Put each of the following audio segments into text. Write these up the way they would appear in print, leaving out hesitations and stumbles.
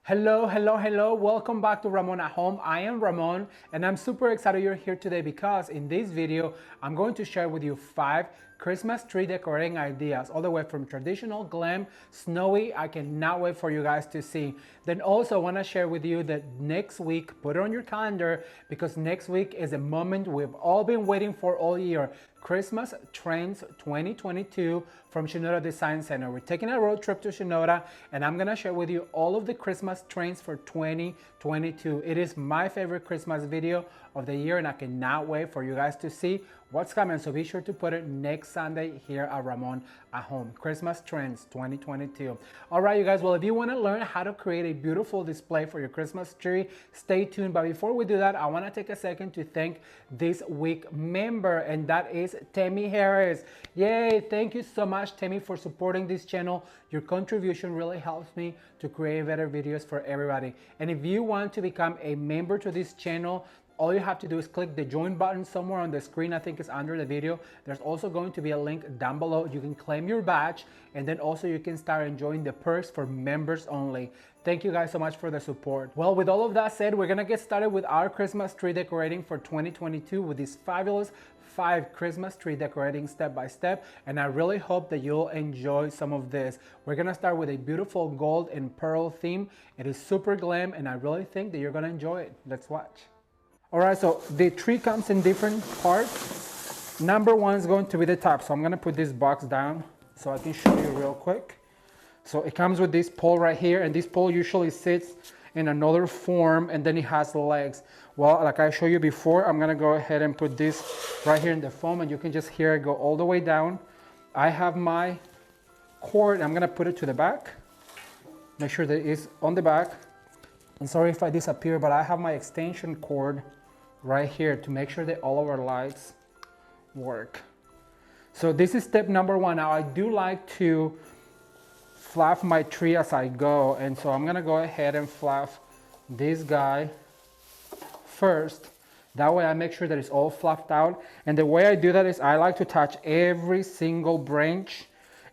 Hello, hello, hello. Welcome back to Ramon at Home. I am Ramon and I'm super excited you're here today because in this video, I'm going to share with you 5 Christmas tree decorating ideas, all the way from traditional, glam, snowy. I cannot wait for you guys to see. Then also I want to share with you that next week, put it on your calendar because next week is a moment we've all been waiting for all year. Christmas Trends 2022 from Shinoda Design Center. We're taking a road trip to Shinoda and I'm gonna share with you all of the Christmas trends for 2022. It is my favorite Christmas video of the year and I cannot wait for you guys to see what's coming. So be sure to put it next Sunday here at Ramon at Home. Christmas Trends 2022. All right, you guys, well, if you wanna learn how to create a beautiful display for your Christmas tree, stay tuned. But before we do that, I wanna take a second to thank this week member, and that is Tammy Harris. Yay, thank you so much, Tammy, for supporting this channel. Your contribution really helps me to create better videos for everybody. And if you want to become a member to this channel, all you have to do is click the join button somewhere on the screen. I think it's under the video. There's also going to be a link down below. You can claim your badge and then also you can start enjoying the perks for members only. Thank you guys so much for the support. Well, with all of that said, we're gonna get started with our Christmas tree decorating for 2022 with these fabulous 5 Christmas tree decorating step by step, and I really hope that you'll enjoy some of this. We're gonna start with a beautiful gold and pearl theme. It is super glam and I really think that you're gonna enjoy it. Let's watch. All right, so the tree comes in different parts. Number 1 is going to be the top. So I'm gonna put this box down so I can show you real quick. So it comes with this pole right here, and this pole usually sits in another form and then it has legs. Well, like I showed you before, I'm gonna go ahead and put this right here in the foam and you can just hear it go all the way down. I have my cord, I'm gonna put it to the back. Make sure that it's on the back. And sorry if I disappear, but I have my extension cord right here to make sure that all of our lights work. So this is step number 1. Now I do like to fluff my tree as I go, and so I'm gonna go ahead and fluff this guy first. That way I make sure that it's all fluffed out. And the way I do that is I like to touch every single branch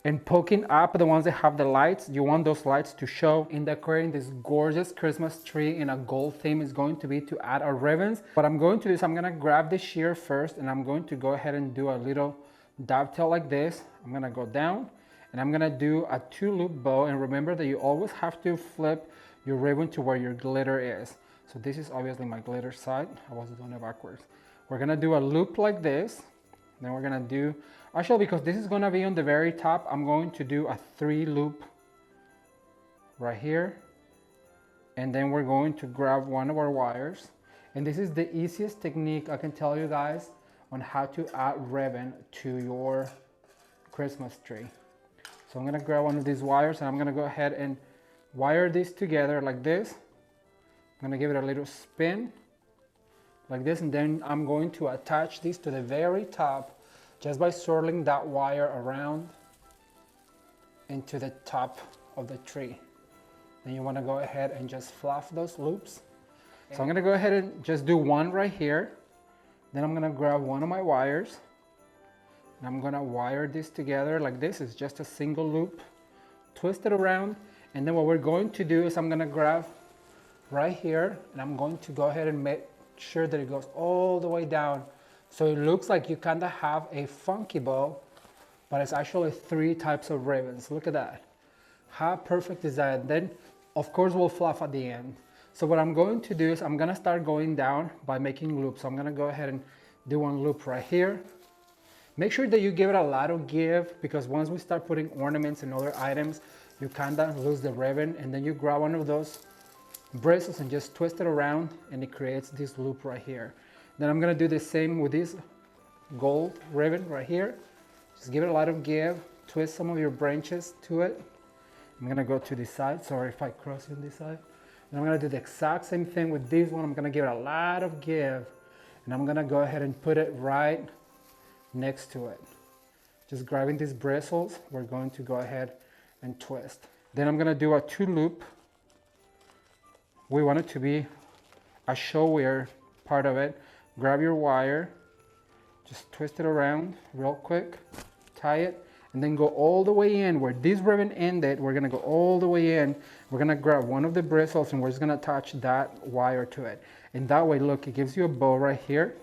and poking up the ones that have the lights. You want those lights to show. In decorating this gorgeous Christmas tree in a gold theme is going to be to add our ribbons. What I'm going to do is I'm gonna grab the shear first and I'm going to go ahead and do a little dovetail like this. I'm gonna go down and I'm gonna do a 2-loop bow. And remember that you always have to flip your ribbon to where your glitter is. So this is obviously my glitter side. I was doing it backwards. We're gonna do a loop like this. Then we're gonna do, actually because this is gonna be on the very top, I'm going to do a 3-loop right here. And then we're going to grab one of our wires. And this is the easiest technique I can tell you guys on how to add ribbon to your Christmas tree. So I'm gonna grab one of these wires and I'm gonna go ahead and wire this together like this. I'm gonna give it a little spin like this, and then I'm going to attach this to the very top just by swirling that wire around into the top of the tree. Then you wanna go ahead and just fluff those loops. So I'm gonna go ahead and just do one right here. Then I'm gonna grab one of my wires and I'm gonna wire this together like this. It's just a single loop, twist it around, and then what we're going to do is I'm gonna grab right here and I'm going to go ahead and make sure that it goes all the way down. So it looks like you kind of have a funky bow, but it's actually 3 types of ribbons. Look at that. How perfect is that? Then of course we'll fluff at the end. So what I'm going to do is I'm gonna start going down by making loops. So I'm gonna go ahead and do one loop right here. Make sure that you give it a lot of give, because once we start putting ornaments and other items, you kind of lose the ribbon, and then you grab one of those bristles and just twist it around and it creates this loop right here. Then I'm gonna do the same with this gold ribbon right here. Just give it a lot of give, twist some of your branches to it. I'm gonna go to this side, sorry if I cross you on this side. And I'm gonna do the exact same thing with this one. I'm gonna give it a lot of give and I'm gonna go ahead and put it right next to it. Just grabbing these bristles, we're going to go ahead and twist. Then I'm gonna do a 2-loop. We want it to be a showier part of it. Grab your wire, just twist it around real quick, tie it, and then go all the way in where this ribbon ended. We're gonna go all the way in. We're gonna grab one of the bristles and we're just gonna attach that wire to it. And that way, look, it gives you a bow right here.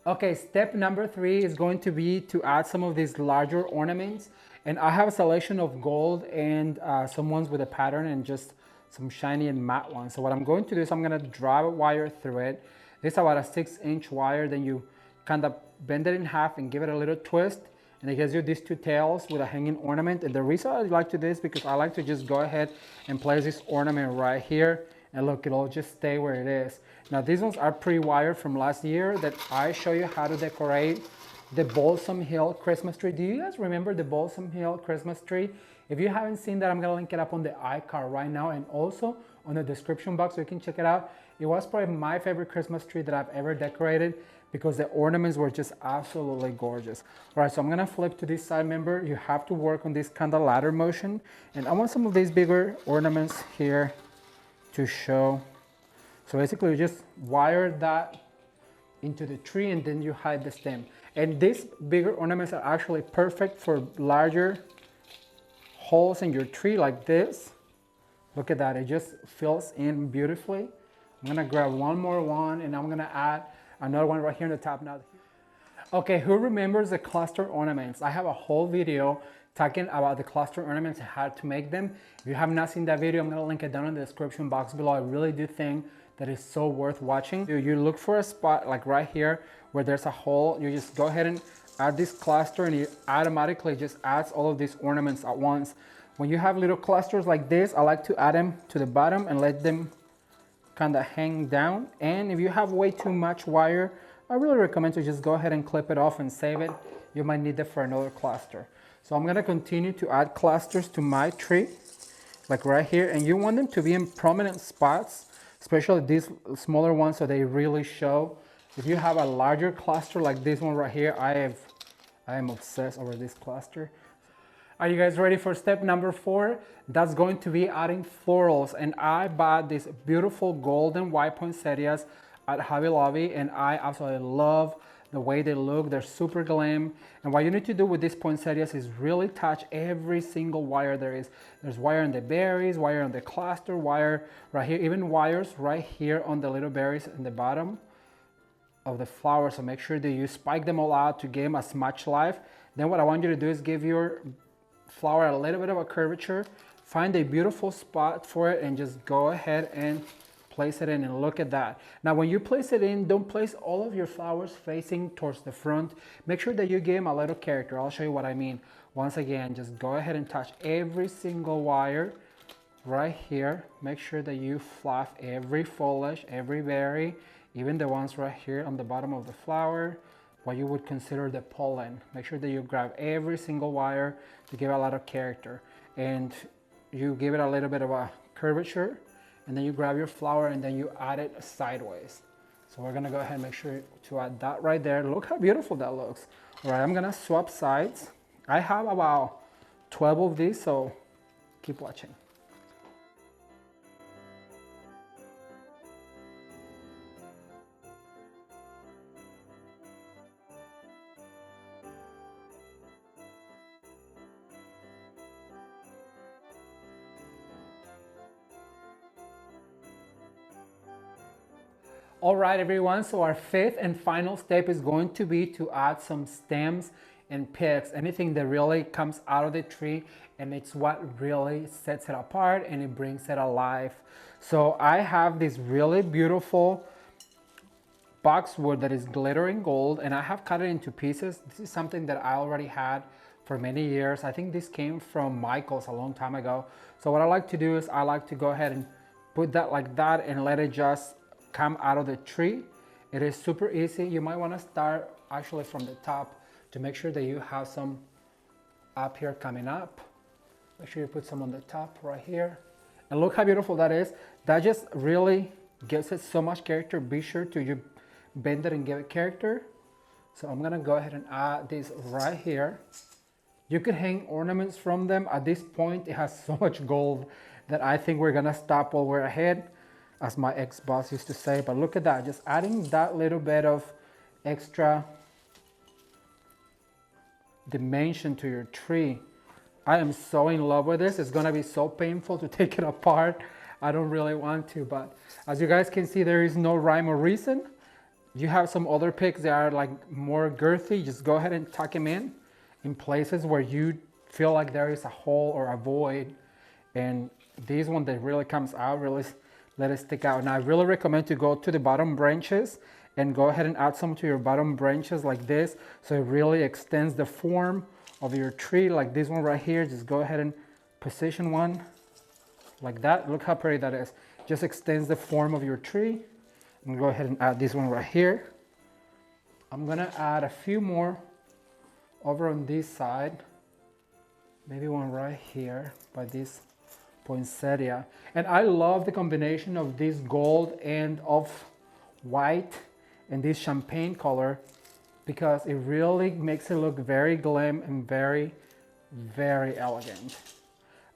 Okay, step number 3 is going to be to add some of these larger ornaments. And I have a selection of gold and some ones with a pattern and just some shiny and matte ones. So what I'm going to do is I'm gonna drive a wire through it. This is about a 6-inch wire. Then you kind of bend it in half and give it a little twist. And it gives you these 2 tails with a hanging ornament. And the reason I like to do this because I like to just go ahead and place this ornament right here. And look, it'll just stay where it is. Now these ones are pre-wired from last year that I show you how to decorate the Balsam Hill Christmas tree. Do you guys remember the Balsam Hill Christmas tree? If you haven't seen that, I'm gonna link it up on the iCard right now and also on the description box so you can check it out. It was probably my favorite Christmas tree that I've ever decorated because the ornaments were just absolutely gorgeous. All right, so I'm gonna flip to this side. Remember, you have to work on this kind of ladder motion. And I want some of these bigger ornaments here to show. So basically you just wire that into the tree and then you hide the stem. And these bigger ornaments are actually perfect for larger holes in your tree like this. Look at that, it just fills in beautifully. I'm gonna grab one more one and I'm gonna add another one right here in the top now. Okay, who remembers the cluster ornaments? I have a whole video talking about the cluster ornaments and how to make them. If you have not seen that video, I'm gonna link it down in the description box below. I really do think that is so worth watching. You look for a spot like right here where there's a hole. You just go ahead and add this cluster and it automatically just adds all of these ornaments at once. When you have little clusters like this, I like to add them to the bottom and let them kind of hang down. And if you have way too much wire, I really recommend to just go ahead and clip it off and save it. You might need it for another cluster. So I'm gonna continue to add clusters to my tree, like right here. And you want them to be in prominent spots, especially these smaller ones so they really show. If you have a larger cluster like this one right here, I am obsessed over this cluster. Are you guys ready for step number 4? That's going to be adding florals. And I bought these beautiful golden white poinsettias at Hobby Lobby and I absolutely love the way they look. They're super glam. And what you need to do with these poinsettias is really touch every single wire there is. There's wire on the berries, wire on the cluster, wire right here, even wires right here on the little berries in the bottom of the flower. So make sure that you spike them all out to give them as much life. Then what I want you to do is give your flower a little bit of a curvature. Find a beautiful spot for it and just go ahead and place it in and look at that. Now when you place it in, don't place all of your flowers facing towards the front. Make sure that you give them a little character. I'll show you what I mean. Once again, just go ahead and touch every single wire right here. Make sure that you fluff every foliage, every berry, even the ones right here on the bottom of the flower, what you would consider the pollen. Make sure that you grab every single wire to give a lot of character. And you give it a little bit of a curvature. And then you grab your flower and then you add it sideways. So we're gonna go ahead and make sure to add that right there. Look how beautiful that looks. All right, I'm gonna swap sides. I have about 12 of these, so keep watching. All right, everyone, so our 5th and final step is going to be to add some stems and picks, anything that really comes out of the tree, and it's what really sets it apart and it brings it alive. So I have this really beautiful boxwood that is glittering gold, and I have cut it into pieces. This is something that I already had for many years. I think this came from Michael's a long time ago. So what I like to do is I like to go ahead and put that like that and let it just come out of the tree. It is super easy. You might want to start actually from the top to make sure that you have some up here coming up. Make sure you put some on the top right here. And look how beautiful that is. That just really gives it so much character. Be sure to you bend it and give it character. So I'm gonna go ahead and add this right here. You could hang ornaments from them. At this point, it has so much gold that I think we're gonna stop while we're ahead, as my ex-boss used to say. But look at that, just adding that little bit of extra dimension to your tree. I am so in love with this. It's gonna be so painful to take it apart. I don't really want to, but as you guys can see, there is no rhyme or reason. You have some other picks that are like more girthy. Just go ahead and tuck them in places where you feel like there is a hole or a void. And this one that really comes out, really let it stick out. And I really recommend to go to the bottom branches and go ahead and add some to your bottom branches like this, so it really extends the form of your tree. Like this one right here, just go ahead and position one like that. Look how pretty that is. Just extends the form of your tree. I'm gonna go ahead and add this one right here. I'm gonna add a few more over on this side. Maybe one right here by this poinsettia. And I love the combination of this gold and of white and this champagne color, because it really makes it look very glam and very, very elegant.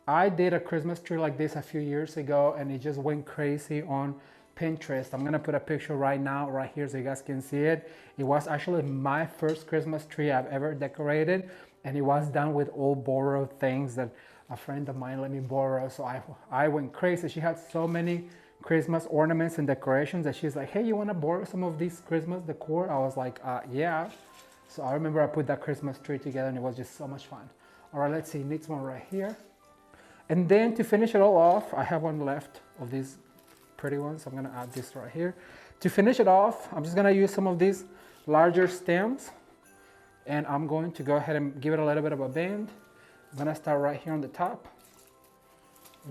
I did a Christmas tree like this a few years ago and it just went crazy on Pinterest. I'm gonna put a picture right now, right here, so you guys can see it. It was actually my first Christmas tree I've ever decorated, and it was done with all borrowed things that a friend of mine let me borrow. So I went crazy. She had so many Christmas ornaments and decorations that she's like, hey, you wanna borrow some of these Christmas decor? I was like, yeah. So I remember I put that Christmas tree together and it was just so much fun. All right, let's see, next one right here. And then to finish it all off, I have one left of these pretty ones. I'm gonna add this right here. To finish it off, I'm just gonna use some of these larger stems, and I'm going to go ahead and give it a little bit of a bend. I'm gonna start right here on the top.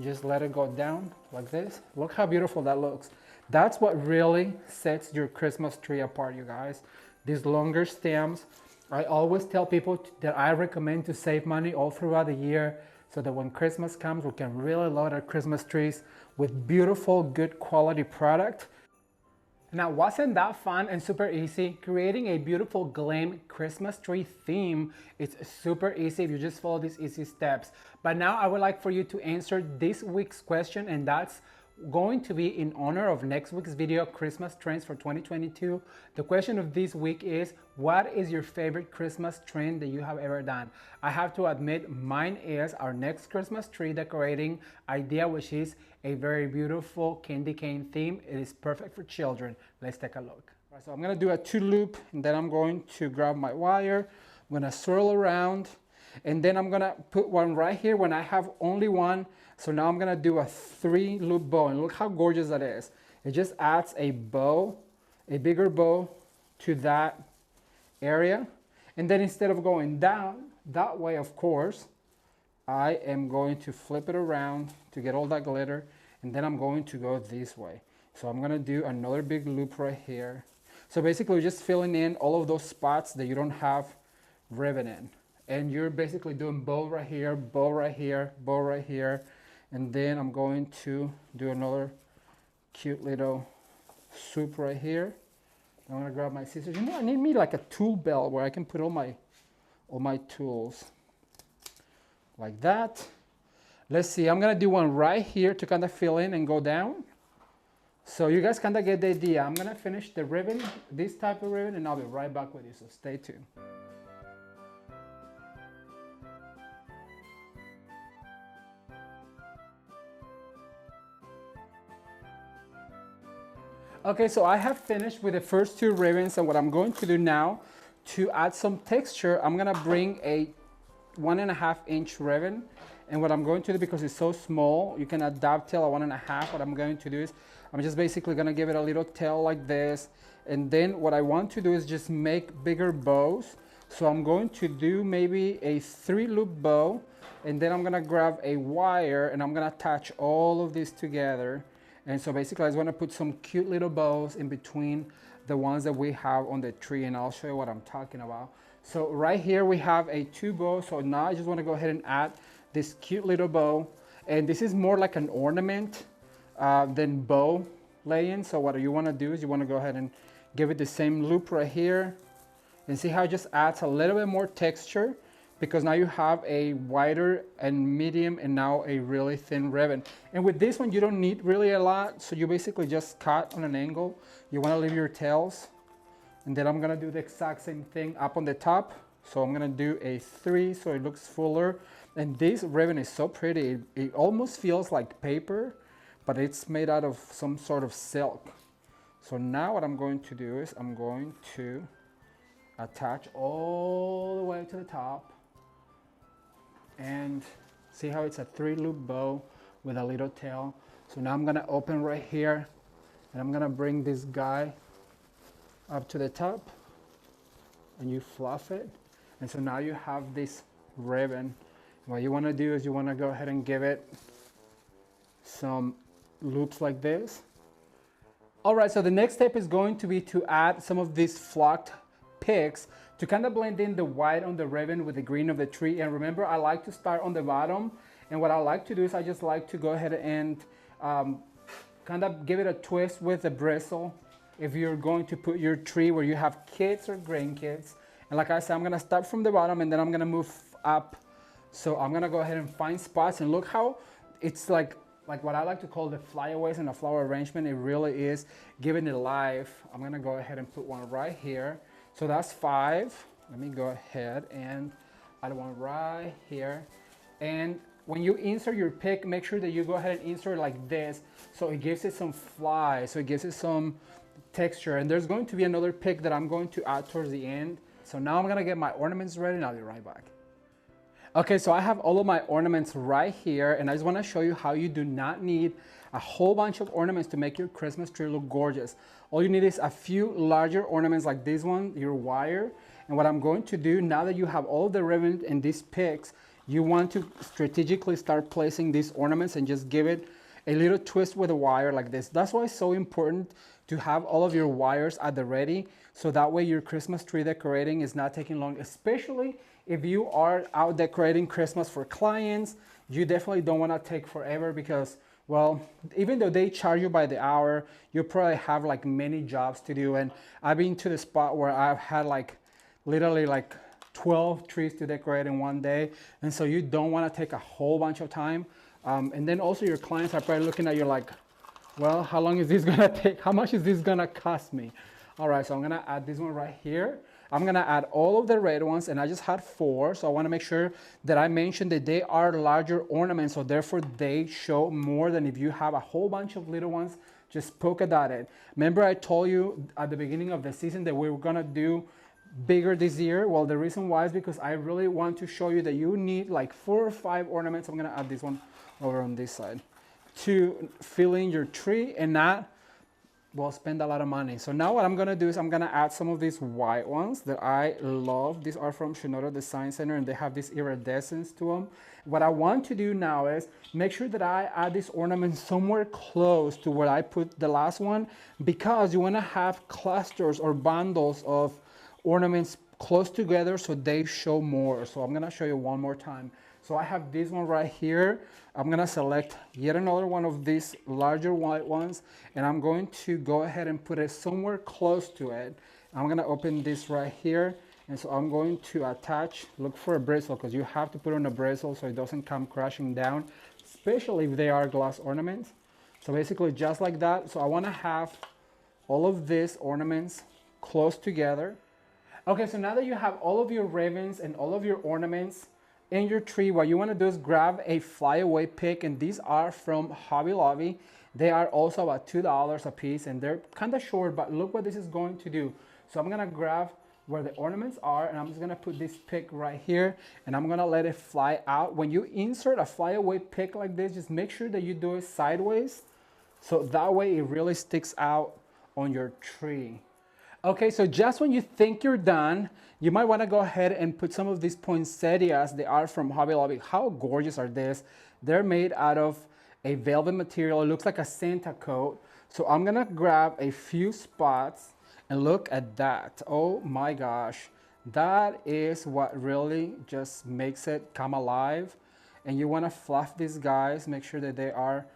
Just let it go down like this. Look how beautiful that looks. That's what really sets your Christmas tree apart, you guys. These longer stems. I always tell people that I recommend to save money all throughout the year, so that when Christmas comes, we can really load our Christmas trees with beautiful, good quality product. Now, wasn't that fun and super easy? Creating a beautiful glam Christmas tree theme is super easy if you just follow these easy steps. But now I would like for you to answer this week's question, and that's going to be in honor of next week's video, Christmas trends for 2022. The question of this week is, what is your favorite Christmas trend that you have ever done? I have to admit, mine is our next Christmas tree decorating idea, which is a very beautiful candy cane theme. It is perfect for children. Let's take a look. All right, so I'm gonna do a 2-loop, and then I'm going to grab my wire. I'm gonna swirl around, and then I'm gonna put one right here when I have only one. So now I'm gonna do a 3-loop bow, and look how gorgeous that is. It just adds a bow, a bigger bow to that area. And then instead of going down that way, of course, I am going to flip it around to get all that glitter, and then I'm going to go this way. So I'm gonna do another big loop right here. So basically we're just filling in all of those spots that you don't have ribbon in. And you're basically doing bow right here, bow right here, bow right here. And then I'm going to do another cute little swoop right here. I'm gonna grab my scissors. You know, I need me like a tool belt where I can put all my tools. Like that. Let's see, I'm gonna do one right here to kind of fill in and go down. So you guys kind of get the idea. I'm gonna finish the ribbon, this type of ribbon, and I'll be right back with you, so stay tuned. Okay, so I have finished with the first 2 ribbons, and what I'm going to do now to add some texture, I'm gonna bring a 1.5-inch ribbon, and what I'm going to do, because it's so small, you can adapt till a 1.5. What I'm going to do is, I'm just basically gonna give it a little tail like this, and then what I want to do is just make bigger bows. So I'm going to do maybe a 3-loop bow, and then I'm gonna grab a wire, and I'm gonna attach all of this together. And so basically I just want to put some cute little bows in between the ones that we have on the tree, and I'll show you what I'm talking about. So right here we have a 2 bow. So now I just want to go ahead and add this cute little bow, and this is more like an ornament than bow laying. So what you want to do is you want to go ahead and give it the same loop right here, and see how it just adds a little bit more texture, because now you have a wider and medium and now a really thin ribbon. And with this one, you don't need really a lot. So you basically just cut on an angle. You wanna leave your tails. And then I'm gonna do the exact same thing up on the top. So I'm gonna do a 3 so it looks fuller. And this ribbon is so pretty. It almost feels like paper, but it's made out of some sort of silk. So now what I'm going to do is I'm going to attach all the way to the top. And see how it's a 3-loop bow with a little tail. So now I'm gonna open right here and I'm gonna bring this guy up to the top and you fluff it. And so now you have this ribbon. What you wanna do is you wanna go ahead and give it some loops like this. All right, so the next step is going to be to add some of these flocked picks to kind of blend in the white on the ribbon with the green of the tree. And remember, I like to start on the bottom. And what I like to do is I just like to go ahead and kind of give it a twist with the bristle. If you're going to put your tree where you have kids or grandkids. And like I said, I'm gonna start from the bottom and then I'm gonna move up. So I'm gonna go ahead and find spots and look how it's like what I like to call the flyaways in a flower arrangement. It really is giving it life. I'm gonna go ahead and put one right here. So that's 5. Let me go ahead and add one right here. And when you insert your pick, make sure that you go ahead and insert like this. So it gives it some fly, so it gives it some texture. And there's going to be another pick that I'm going to add towards the end. So now I'm gonna get my ornaments ready and I'll be right back. Okay, so I have all of my ornaments right here and I just wanna show you how you do not need a whole bunch of ornaments to make your Christmas tree look gorgeous. All you need is a few larger ornaments like this one, your wire. And what I'm going to do now that you have all the ribbon and these picks, you want to strategically start placing these ornaments and just give it a little twist with a wire like this. That's why it's so important to have all of your wires at the ready, so that way your Christmas tree decorating is not taking long, especially if you are out decorating Christmas for clients. You definitely don't want to take forever because, well, even though they charge you by the hour, you probably have like many jobs to do. And I've been to the spot where I've had like literally like 12 trees to decorate in one day. And so you don't want to take a whole bunch of time. And then also your clients are probably looking at you like, well, how long is this gonna take? How much is this gonna cost me? All right, so I'm gonna add this one right here. I'm gonna add all of the red ones and I just had 4. So I wanna make sure that I mentioned that they are larger ornaments, so therefore they show more than if you have a whole bunch of little ones just polka dotted. Remember I told you at the beginning of the season that we were gonna do bigger this year? Well, the reason why is because I really want to show you that you need like 4 or 5 ornaments. I'm gonna add this one over on this side to fill in your tree and not, well, spend a lot of money. So now what I'm gonna do is I'm gonna add some of these white ones that I love. These are from Shinoda Design Center and they have this iridescence to them. What I want to do now is make sure that I add this ornament somewhere close to where I put the last one, because you wanna have clusters or bundles of ornaments close together so they show more. So I'm gonna show you one more time. So I have this one right here. I'm gonna select yet another one of these larger white ones and I'm going to go ahead and put it somewhere close to it. I'm gonna open this right here, and so I'm going to attach, look for a bristle because you have to put on a bristle so it doesn't come crashing down, especially if they are glass ornaments. So basically just like that. So I wanna have all of these ornaments close together. Okay, so now that you have all of your ribbons and all of your ornaments in your tree, what you want to do is grab a flyaway pick, and these are from Hobby Lobby. They are also about $2 a piece and they're kind of short, but look what this is going to do. So I'm going to grab where the ornaments are and I'm just going to put this pick right here and I'm going to let it fly out. When you insert a flyaway pick like this, just make sure that you do it sideways so that way it really sticks out on your tree. Okay, so just when you think you're done, you might want to go ahead and put some of these poinsettias. They are from Hobby Lobby. How gorgeous are these? They're made out of a velvet material. It looks like a Santa coat. So I'm gonna grab a few spots and look at that. Oh my gosh, that is what really just makes it come alive. And you want to fluff these guys, make sure that they are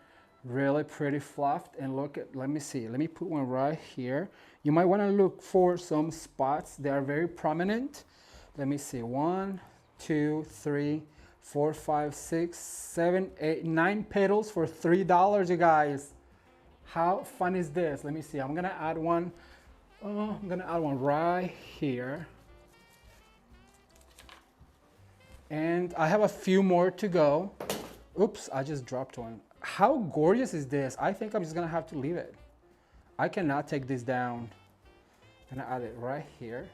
really pretty fluffed. And look at, let me see, let me put one right here. You might want to look for some spots. They are very prominent. Let me see, 1, 2, 3, 4, 5, 6, 7, 8, 9 petals for $3, you guys. How fun is this? Let me see, I'm gonna add one. I'm gonna add one right here. And I have a few more to go. Oops, I just dropped one. How gorgeous is this? I think I'm just gonna have to leave it. I cannot take this down. I'm gonna add it right here.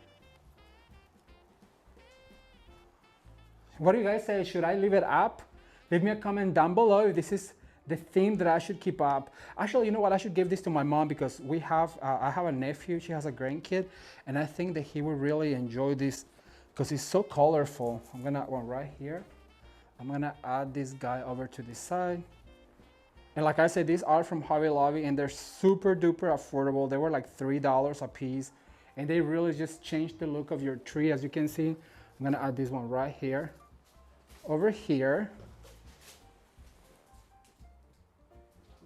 What do you guys say? Should I leave it up? Leave me a comment down below if this is the theme that I should keep up. Actually, you know what? I should give this to my mom because I have a nephew. She has a grandkid, and I think that he would really enjoy this because it's so colorful. I'm gonna one right here. I'm gonna add this guy over to the side. And like I said, these are from Hobby Lobby and they're super duper affordable. They were like $3 a piece, and they really just changed the look of your tree. As you can see, I'm gonna add this one right here. Over here,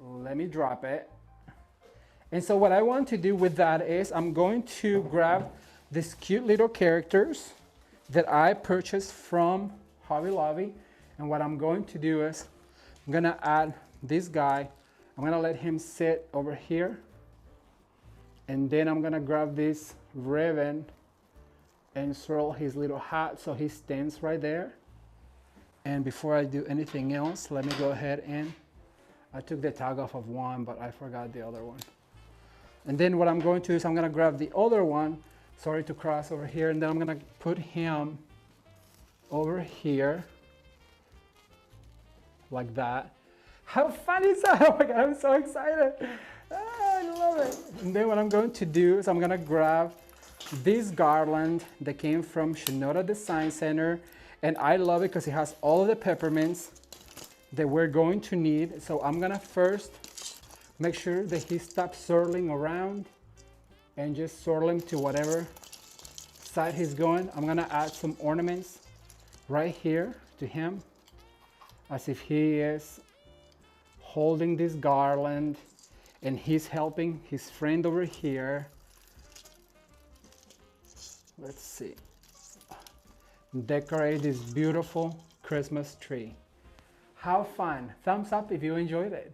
let me drop it. And so what I want to do with that is I'm going to grab these cute little characters that I purchased from Hobby Lobby. And what I'm going to do is I'm gonna add this guy. I'm gonna let him sit over here. And then I'm gonna grab this ribbon and swirl his little hat so he stands right there. And before I do anything else, let me go ahead and I took the tag off of one, but I forgot the other one. And then what I'm going to do is I'm gonna grab the other one, sorry to cross over here, and then I'm gonna put him over here, like that. How fun is that? Oh my God, I'm so excited. Ah, I love it. And then what I'm going to do is I'm gonna grab this garland that came from Shinoda Design Center. And I love it because it has all of the peppermints that we're going to need. So I'm gonna first make sure that he stops swirling around and just swirl him to whatever side he's going. I'm gonna add some ornaments right here to him as if he is holding this garland and he's helping his friend over here. Let's see. Decorate this beautiful Christmas tree. How fun. Thumbs up if you enjoyed it.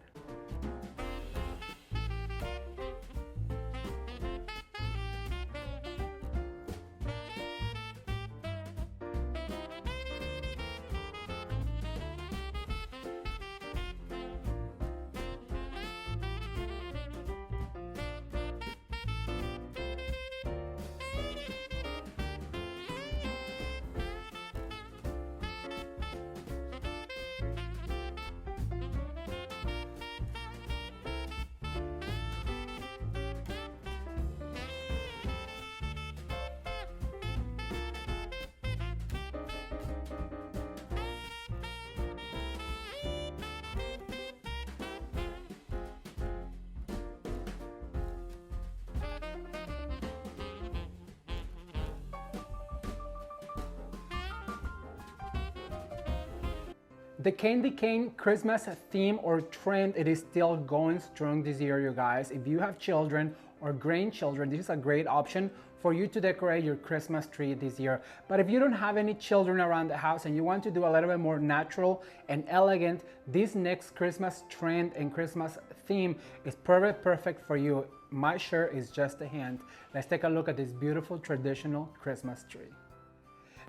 The candy cane Christmas theme or trend, it is still going strong this year, you guys. If you have children or grandchildren, this is a great option for you to decorate your Christmas tree this year. But if you don't have any children around the house and you want to do a little bit more natural and elegant, this next Christmas trend and Christmas theme is perfect for you. My shirt is just a hint. Let's take a look at this beautiful traditional Christmas tree.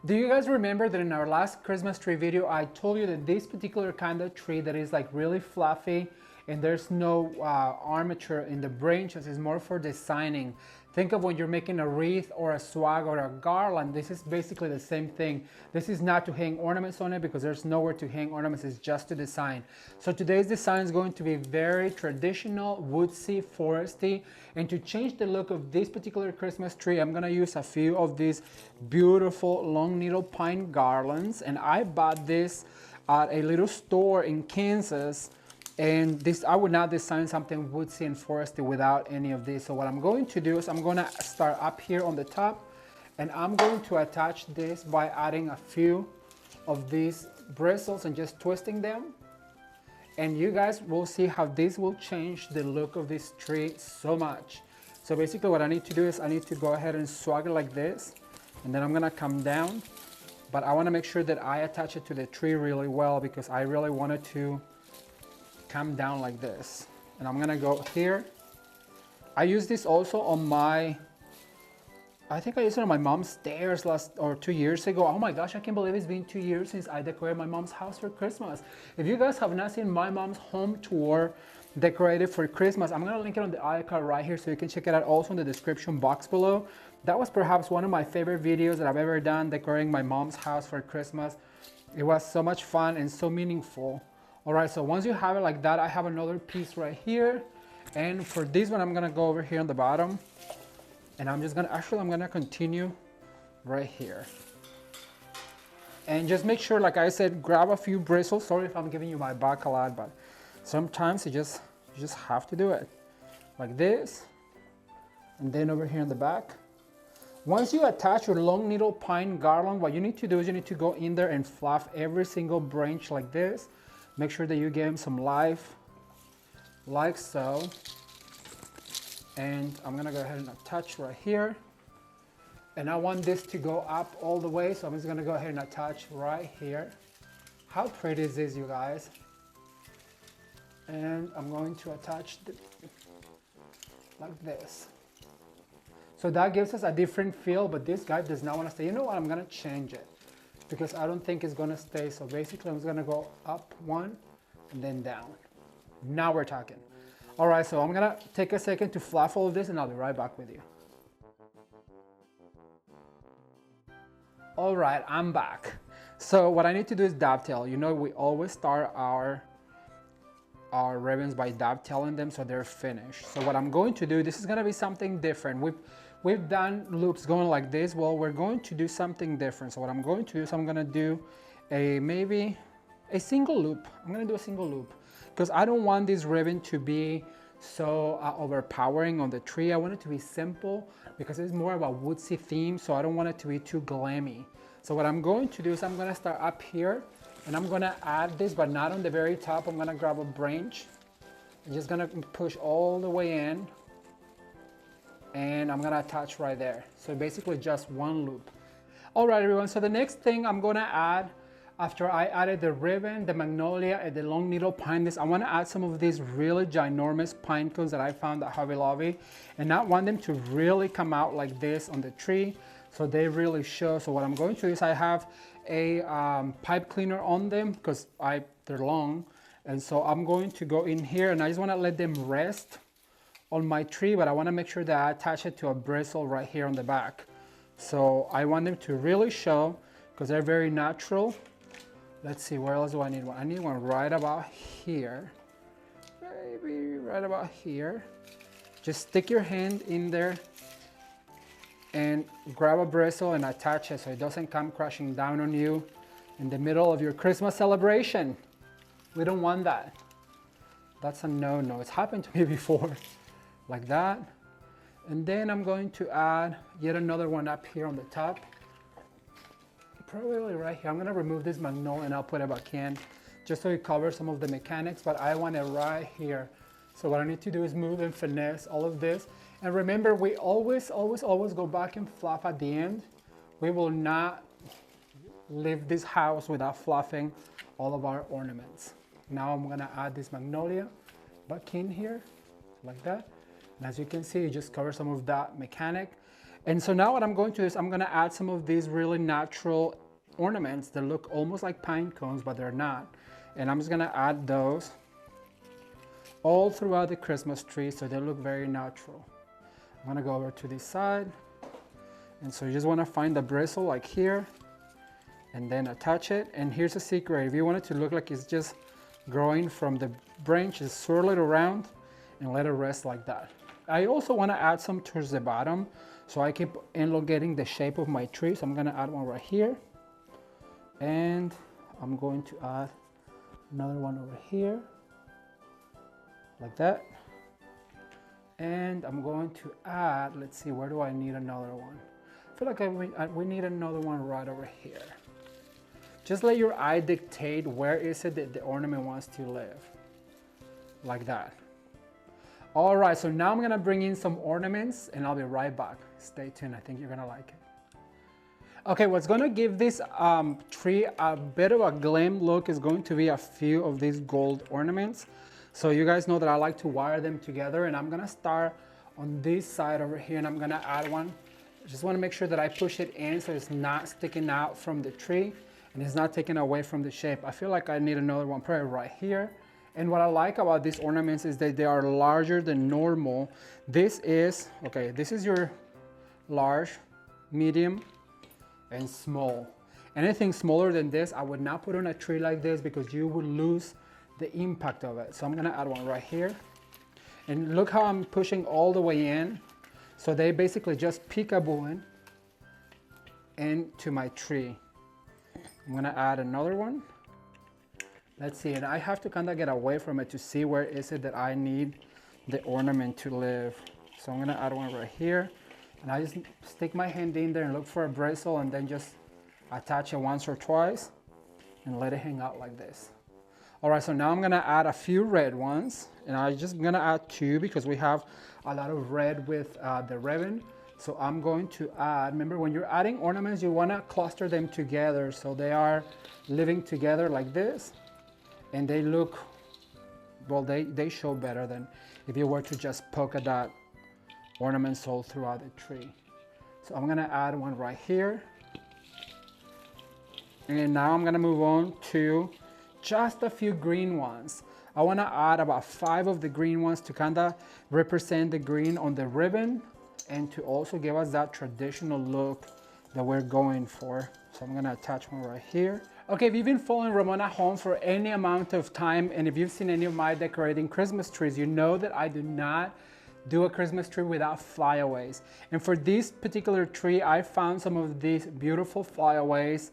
Do you guys remember that in our last Christmas tree video, I told you that this particular kind of tree that is like really fluffy and there's no armature in the branches is more for designing. Think of when you're making a wreath or a swag or a garland. This is basically the same thing. This is not to hang ornaments on it because there's nowhere to hang ornaments. It's just to design. So today's design is going to be very traditional, woodsy, foresty. And to change the look of this particular Christmas tree, I'm gonna use a few of these beautiful long needle pine garlands. And I bought this at a little store in Kansas. And this, I would not design something woodsy and foresty without any of this. So what I'm going to do is I'm going to start up here on the top, and I'm going to attach this by adding a few of these bristles and just twisting them. And you guys will see how this will change the look of this tree so much. So basically what I need to do is I need to go ahead and swag it like this, and then I'm gonna come down. But I wanna make sure that I attach it to the tree really well because I really wanted to come down like this. And I'm gonna go here. I use this also on my I think I used it on my mom's stairs 2 years ago. Oh my gosh, I can't believe it's been 2 years since I decorated my mom's house for Christmas. If you guys have not seen my mom's home tour decorated for Christmas, I'm gonna link it on the icon right here so you can check it out, also in the description box below. That was perhaps one of my favorite videos that I've ever done, decorating my mom's house for Christmas. It was so much fun and so meaningful. All right, so once you have it like that, I have another piece right here. And for this one, I'm gonna go over here on the bottom. And I'm gonna continue right here. And just make sure, like I said, grab a few bristles. Sorry if I'm giving you my back a lot, but sometimes you just have to do it. Like this. And then over here in the back. Once you attach your long needle pine garland, what you need to do is you need to go in there and fluff every single branch like this. Make sure that you give them some life, like so. And I'm gonna go ahead and attach right here. And I want this to go up all the way, so I'm just gonna go ahead and attach right here. How pretty is this, you guys? And I'm going to attach like this. So that gives us a different feel, but this guy does not want to stay. You know what, I'm gonna change it because I don't think it's gonna stay. So basically I'm just gonna go up one and then down. Now we're talking. All right, so I'm gonna take a second to fluff all of this and I'll be right back with you. All right, I'm back. So what I need to do is dovetail. You know, we always start our ribbons by dovetailing them so they're finished. So what I'm going to do, this is gonna be something different. We've done loops going like this. Well, we're going to do something different. So what I'm going to do is I'm gonna do maybe a single loop. I'm gonna do a single loop because I don't want this ribbon to be so overpowering on the tree. I want it to be simple because it's more of a woodsy theme, so I don't want it to be too glammy. So what I'm going to do is I'm gonna start up here and I'm gonna add this, but not on the very top. I'm gonna grab a branch. I'm just gonna push all the way in and I'm gonna attach right there. So basically just one loop. All right, everyone, so the next thing I'm gonna add, after I added the ribbon, the magnolia, and the long needle pine, I want to add some of these really ginormous pine cones that I found at Hobby Lobby, and I want them to really come out like this on the tree, so they really show. So what I'm going to do is I have a pipe cleaner on them because they're long, and so I'm going to go in here and I just want to let them rest on my tree, but I want to make sure that I attach it to a bristle right here on the back. So I want them to really show because they're very natural. Let's see, where else do I need one? I need one right about here. Maybe right about here. Just stick your hand in there and grab a bristle and attach it so it doesn't come crashing down on you in the middle of your Christmas celebration. We don't want that. That's a no-no. It's happened to me before. Like that. And then I'm going to add yet another one up here on the top. Probably right here. I'm gonna remove this magnolia and I'll put it back in just so it covers some of the mechanics, but I want it right here. So what I need to do is move and finesse all of this. And remember, we always go back and fluff at the end. We will not leave this house without fluffing all of our ornaments. Now I'm gonna add this magnolia back in here, like that. And as you can see, it just covers some of that mechanic. And so now what I'm going to do is I'm gonna add some of these really natural ornaments that look almost like pine cones, but they're not. And I'm just gonna add those all throughout the Christmas tree so they look very natural. I'm gonna go over to this side. And so you just wanna find the bristle like here and then attach it. And here's a secret. If you want it to look like it's just growing from the branch, just swirl it around and let it rest like that. I also wanna add some towards the bottom so I keep elongating the shape of my tree. So I'm gonna add one right here. And I'm going to add another one over here, like that. And I'm going to add, let's see, where do I need another one? I feel like we need another one right over here. Just let your eye dictate where is it that the ornament wants to live, like that. All right, so now I'm gonna bring in some ornaments and I'll be right back. Stay tuned, I think you're gonna like it. Okay, what's gonna give this tree a bit of a glam look is going to be a few of these gold ornaments. So you guys know that I like to wire them together, and I'm gonna start on this side over here and I'm gonna add one I just want to make sure that I push it in so it's not sticking out from the tree and it's not taking away from the shape. I feel like I need another one probably right here. And what I like about these ornaments is that they are larger than normal. This is your large, medium, and small. Anything smaller than this, I would not put on a tree like this because you would lose the impact of it. So I'm gonna add one right here. And look how I'm pushing all the way in. So they basically just peekabooing into my tree. I'm gonna add another one. Let's see, and I have to kind of get away from it to see where is it that I need the ornament to live. So I'm gonna add one right here. And I just stick my hand in there and look for a bristle and then just attach it once or twice and let it hang out like this. All right, so now I'm gonna add a few red ones, and I'm just gonna add 2 because we have a lot of red with the ribbon. So I'm going to add, remember when you're adding ornaments, you wanna cluster them together so they are living together like this, and they look, well, they show better than if you were to just polka dot ornaments all throughout the tree. So I'm gonna add one right here. And now I'm gonna move on to just a few green ones. I wanna add about 5 of the green ones to kinda represent the green on the ribbon and to also give us that traditional look that we're going for. So I'm gonna attach one right here. Okay, if you've been following Ramon at home for any amount of time, and if you've seen any of my decorating Christmas trees, you know that I do not do a Christmas tree without flyaways. And for this particular tree, I found some of these beautiful flyaways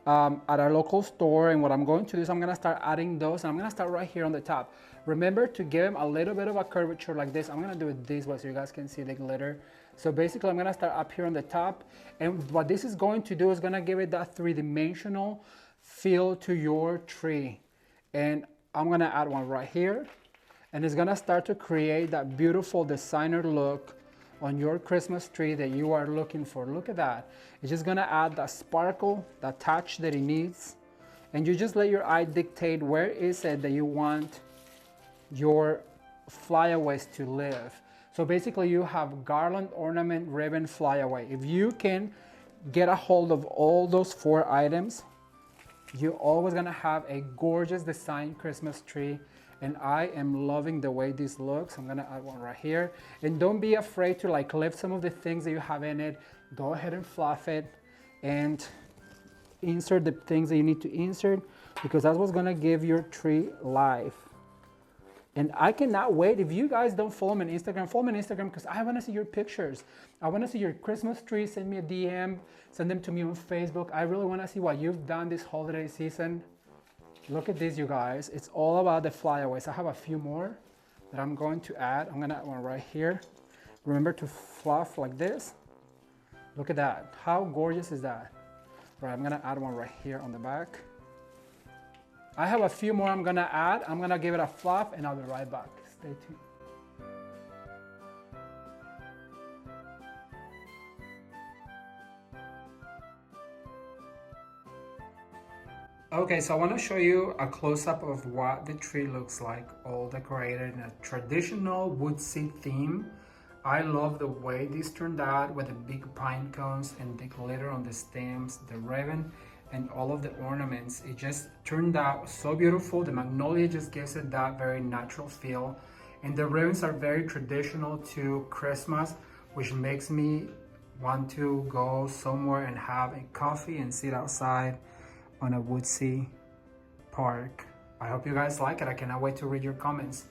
at our local store, and what I'm going to do is I'm gonna start adding those, and I'm gonna start right here on the top. Remember to give them a little bit of a curvature like this. I'm gonna do it this way so you guys can see the glitter. So basically I'm gonna start up here on the top, and what this is going to do is gonna give it that 3-dimensional feel to your tree. And I'm gonna add one right here, and it's gonna start to create that beautiful designer look on your Christmas tree that you are looking for. Look at that. It's just gonna add that sparkle, that touch that it needs. And you just let your eye dictate where is it that you want your flyaways to live. So basically you have garland, ornament, ribbon, flyaway. If you can get a hold of all those 4 items, you're always gonna have a gorgeous design Christmas tree. And I am loving the way this looks. I'm gonna add one right here. And don't be afraid to like lift some of the things that you have in it. Go ahead and fluff it and insert the things that you need to insert, because that's what's gonna give your tree life. And I cannot wait. If you guys don't follow me on Instagram, follow me on Instagram because I wanna see your pictures. I wanna see your Christmas tree. Send me a DM, send them to me on Facebook. I really wanna see what you've done this holiday season. Look at this, you guys. It's all about the flyaways. I have a few more that I'm going to add. I'm gonna add one right here. Remember to fluff like this. Look at that. How gorgeous is that? Right, I'm gonna add one right here on the back. I have a few more I'm gonna add. I'm gonna give it a fluff and I'll be right back. Stay tuned. Okay, so I want to show you a close-up of what the tree looks like, all decorated in a traditional woodsy theme. I love the way this turned out with the big pine cones and the glitter on the stems, the ribbon, and all of the ornaments. It just turned out so beautiful. The magnolia just gives it that very natural feel. And the ribbons are very traditional to Christmas, which makes me want to go somewhere and have a coffee and sit outside on a woodsy park. I hope you guys like it. I cannot wait to read your comments.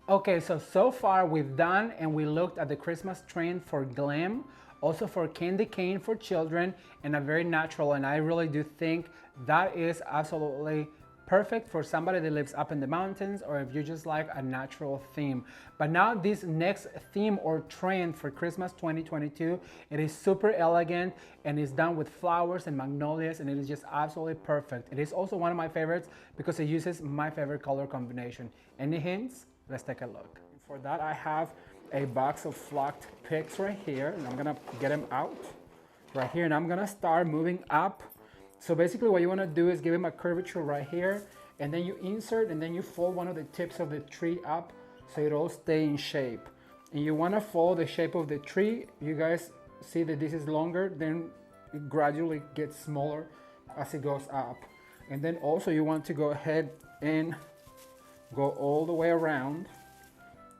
Okay, so far we've done and we looked at the Christmas trend for Glam, also for candy cane for children, and a very natural, and I really do think that is absolutely perfect for somebody that lives up in the mountains or if you just like a natural theme. But now this next theme or trend for Christmas 2022, it is super elegant and it's done with flowers and magnolias, and it is just absolutely perfect. It is also one of my favorites because it uses my favorite color combination. Any hints? Let's take a look. For that, I have a box of flocked picks right here, and I'm gonna get them out right here, and I'm gonna start moving up. So basically what you wanna do is give him a curvature right here, and then you insert and then you fold one of the tips of the tree up so it'll stay in shape. And you wanna follow the shape of the tree. You guys see that this is longer, then it gradually gets smaller as it goes up. And then also you want to go ahead and go all the way around.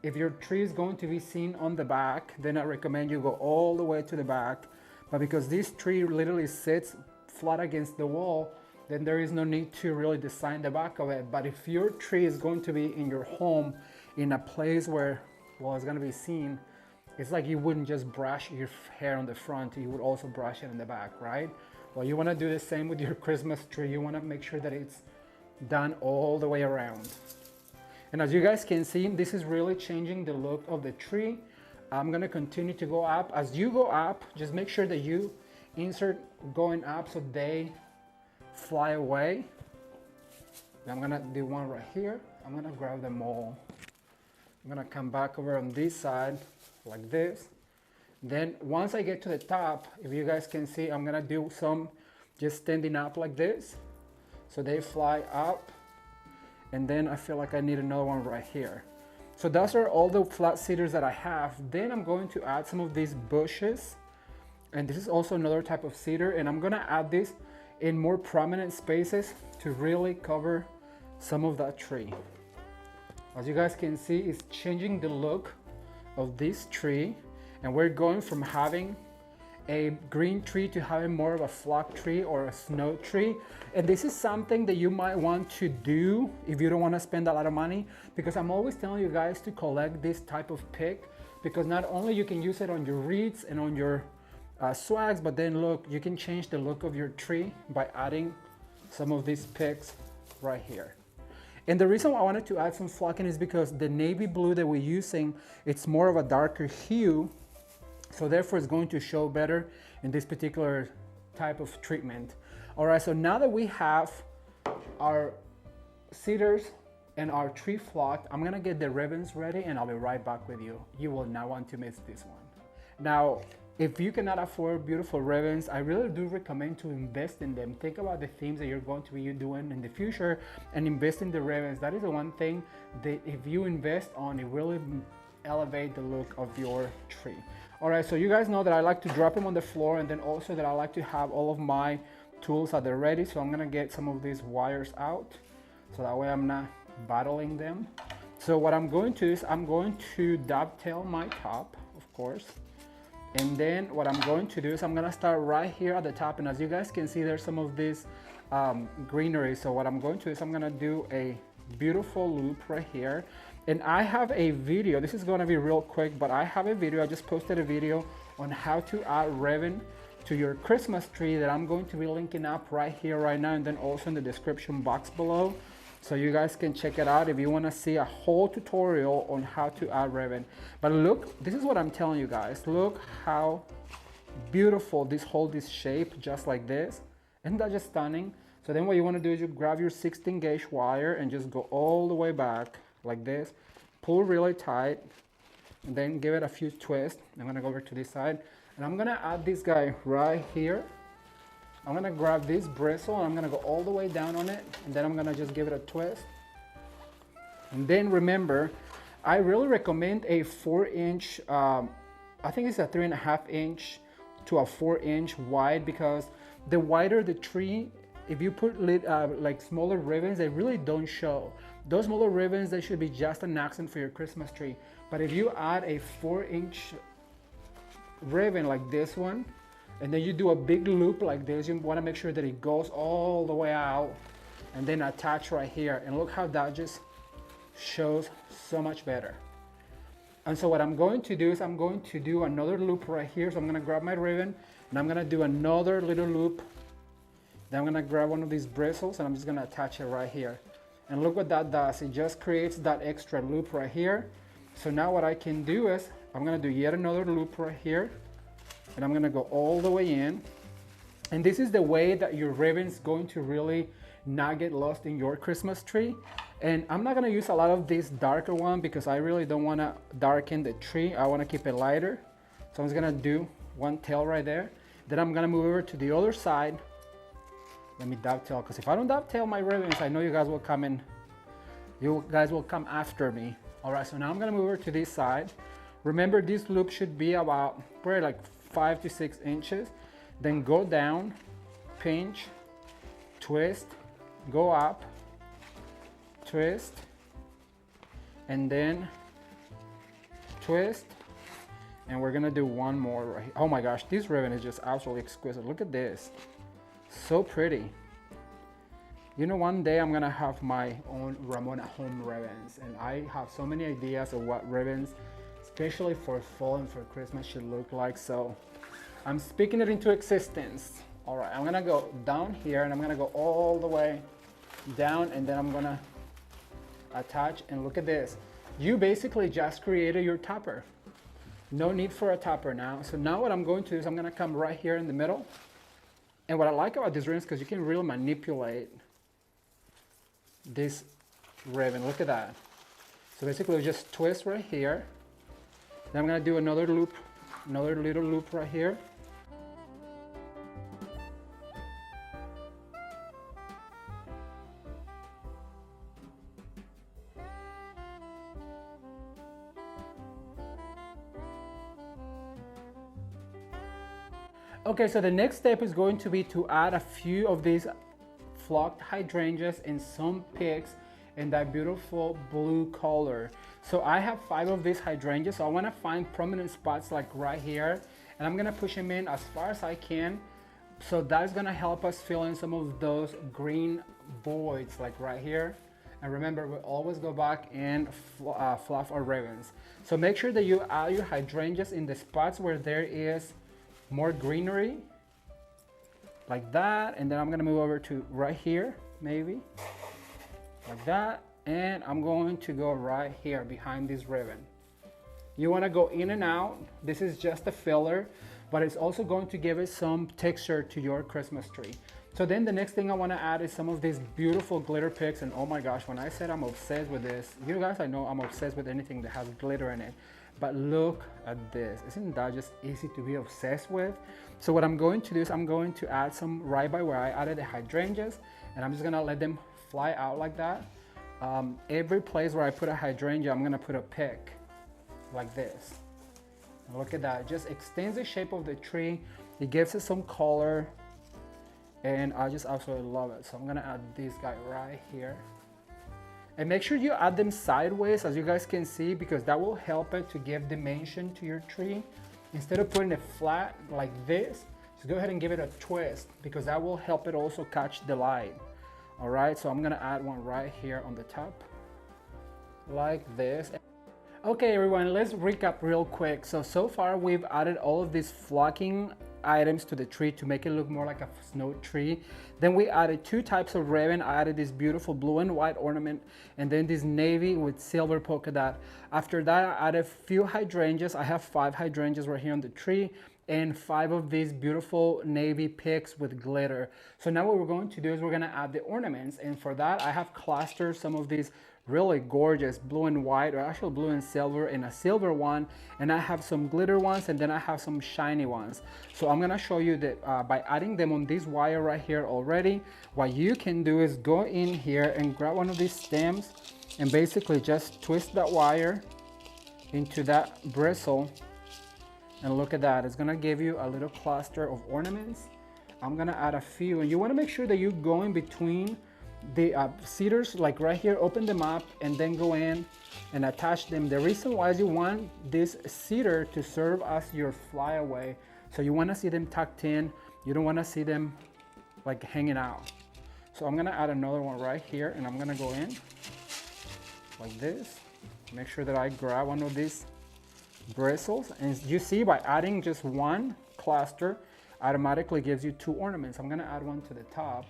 If your tree is going to be seen on the back, then I recommend you go all the way to the back. But because this tree literally sits flat against the wall, then there is no need to really design the back of it. But if your tree is going to be in your home, in a place where, well, it's gonna be seen, it's like you wouldn't just brush your hair on the front, you would also brush it in the back, right? Well, you wanna do the same with your Christmas tree. You wanna make sure that it's done all the way around. And as you guys can see, this is really changing the look of the tree. I'm gonna continue to go up. As you go up, just make sure that you insert going up so they fly away. I'm gonna do one right here. I'm gonna grab them all. I'm gonna come back over on this side like this. Then once I get to the top, if you guys can see, I'm gonna do some just standing up like this. So they fly up. And then I feel like I need another one right here. So those are all the flat cedars that I have. Then I'm going to add some of these bushes. And this is also another type of cedar. And I'm gonna add this in more prominent spaces to really cover some of that tree. As you guys can see, it's changing the look of this tree. And we're going from having a green tree to having more of a flock tree or a snow tree. And this is something that you might want to do if you don't want to spend a lot of money, because I'm always telling you guys to collect this type of pick, because not only you can use it on your wreaths and on your swags, but then look, you can change the look of your tree by adding some of these picks right here. And the reason why I wanted to add some flocking is because the navy blue that we're using, it's more of a darker hue. So therefore it's going to show better in this particular type of treatment. All right, so now that we have our cedars and our tree flocked, I'm gonna get the ribbons ready and I'll be right back with you. You will not want to miss this one. Now, if you cannot afford beautiful ribbons, I really do recommend to invest in them. Think about the themes that you're going to be doing in the future and invest in the ribbons. That is the one thing that if you invest on, it really elevate the look of your tree. All right, so you guys know that I like to drop them on the floor, and then also that I like to have all of my tools at the ready. So I'm gonna get some of these wires out so that way I'm not battling them. So what I'm going to do is I'm going to dovetail my top, of course. And then what I'm going to do is I'm gonna start right here at the top. And as you guys can see, there's some of this greenery. So what I'm going to do is I'm gonna do a beautiful loop right here. And I have a video, this is gonna be real quick, but I have a video, I just posted a video on how to add ribbon to your Christmas tree that I'm going to be linking up right here, right now, and then also in the description box below. So you guys can check it out if you wanna see a whole tutorial on how to add ribbon. But look, this is what I'm telling you guys. Look how beautiful this shape, just like this. Isn't that just stunning? So then what you wanna do is you grab your 16 gauge wire and just go all the way back like this, pull really tight, and then give it a few twists. I'm gonna go over to this side, and I'm gonna add this guy right here. I'm gonna grab this bristle, and I'm gonna go all the way down on it, and then I'm gonna just give it a twist. And then remember, I really recommend a 4-inch, I think it's a 3.5 inch to a 4-inch wide, because the wider the tree, if you put like smaller ribbons, they really don't show. Those smaller ribbons, they should be just an accent for your Christmas tree. But if you add a 4-inch ribbon like this one, and then you do a big loop like this, you wanna make sure that it goes all the way out and then attach right here. And look how that just shows so much better. And so what I'm going to do is I'm going to do another loop right here. So I'm gonna grab my ribbon and I'm gonna do another little loop Then I'm gonna grab one of these bristles and I'm just gonna attach it right here. And look what that does. It just creates that extra loop right here. So now what I can do is, I'm gonna do yet another loop right here. And I'm gonna go all the way in. And this is the way that your ribbon's going to really not get lost in your Christmas tree. And I'm not gonna use a lot of this darker one because I really don't wanna darken the tree. I wanna keep it lighter. So I'm just gonna do one tail right there. Then I'm gonna move over to the other side. Let me dovetail, because if I don't dovetail my ribbons, I know you guys will come in. You guys will come after me. All right, so now I'm gonna move over to this side. Remember, this loop should be about probably like 5 to 6 inches. Then go down, pinch, twist, go up, twist, and then twist. And we're gonna do one more right here. Oh my gosh, this ribbon is just absolutely exquisite. Look at this. So pretty. You know, one day I'm gonna have my own Ramon at home ribbons, and I have so many ideas of what ribbons, especially for fall and for Christmas, should look like. So I'm speaking it into existence. All right, I'm gonna go down here and I'm gonna go all the way down, and then I'm gonna attach. And look at this. You basically just created your topper. No need for a topper now. So now what I'm going to do is I'm gonna come right here in the middle. And what I like about this ribbon is because you can really manipulate this ribbon. Look at that. So basically just twist right here. Then I'm gonna do another loop, another little loop right here. Okay, so the next step is going to be to add a few of these flocked hydrangeas and some picks in that beautiful blue color. So I have 5 of these hydrangeas, so I want to find prominent spots like right here, and I'm going to push them in as far as I can. So that's going to help us fill in some of those green voids like right here. And remember, we always go back and fluff our ribbons. So make sure that you add your hydrangeas in the spots where there is more greenery, like that. And then I'm gonna move over to right here, maybe like that, and I'm going to go right here behind this ribbon. You want to go in and out. This is just a filler, but it's also going to give it some texture to your Christmas tree. So then the next thing I want to add is some of these beautiful glitter picks. And oh my gosh, when I said I'm obsessed with this, you guys, I know I'm obsessed with anything that has glitter in it. But look at this. Isn't that just easy to be obsessed with? So what I'm going to do is I'm going to add some right by where I added the hydrangeas, and I'm just gonna let them fly out like that. Every place where I put a hydrangea, I'm gonna put a pick like this. And look at that. It just extends the shape of the tree. It gives it some color, and I just absolutely love it. So I'm gonna add this guy right here. And make sure you add them sideways, as you guys can see, because that will help it to give dimension to your tree. Instead of putting it flat like this, just go ahead and give it a twist, because that will help it also catch the light. All right, so I'm gonna add one right here on the top, like this. Okay everyone, let's recap real quick. So far we've added all of these flocking items to the tree to make it look more like a snow tree. Then we added 2 types of ribbon. I added this beautiful blue and white ornament, and then this navy with silver polka dot. After that, I added a few hydrangeas. I have 5 hydrangeas right here on the tree, and 5 of these beautiful navy picks with glitter. So now what we're going to do is we're gonna add the ornaments, and for that I have clustered some of these really gorgeous blue and white, or actually blue and silver, and a silver one, and I have some glitter ones, and then I have some shiny ones. So I'm gonna show you that by adding them on this wire right here already, what you can do is go in here and grab one of these stems and basically just twist that wire into that bristle, and look at that. It's gonna give you a little cluster of ornaments. I'm gonna add a few, and you wanna make sure that you go in between the cedars, like right here, open them up and then go in and attach them. The reason why is you want this cedar to serve as your flyaway. So you want to see them tucked in. You don't want to see them like hanging out. So I'm gonna add another one right here, and I'm gonna go in like this. Make sure that I grab one of these bristles, and you see, by adding just one cluster, automatically gives you 2 ornaments. I'm gonna add one to the top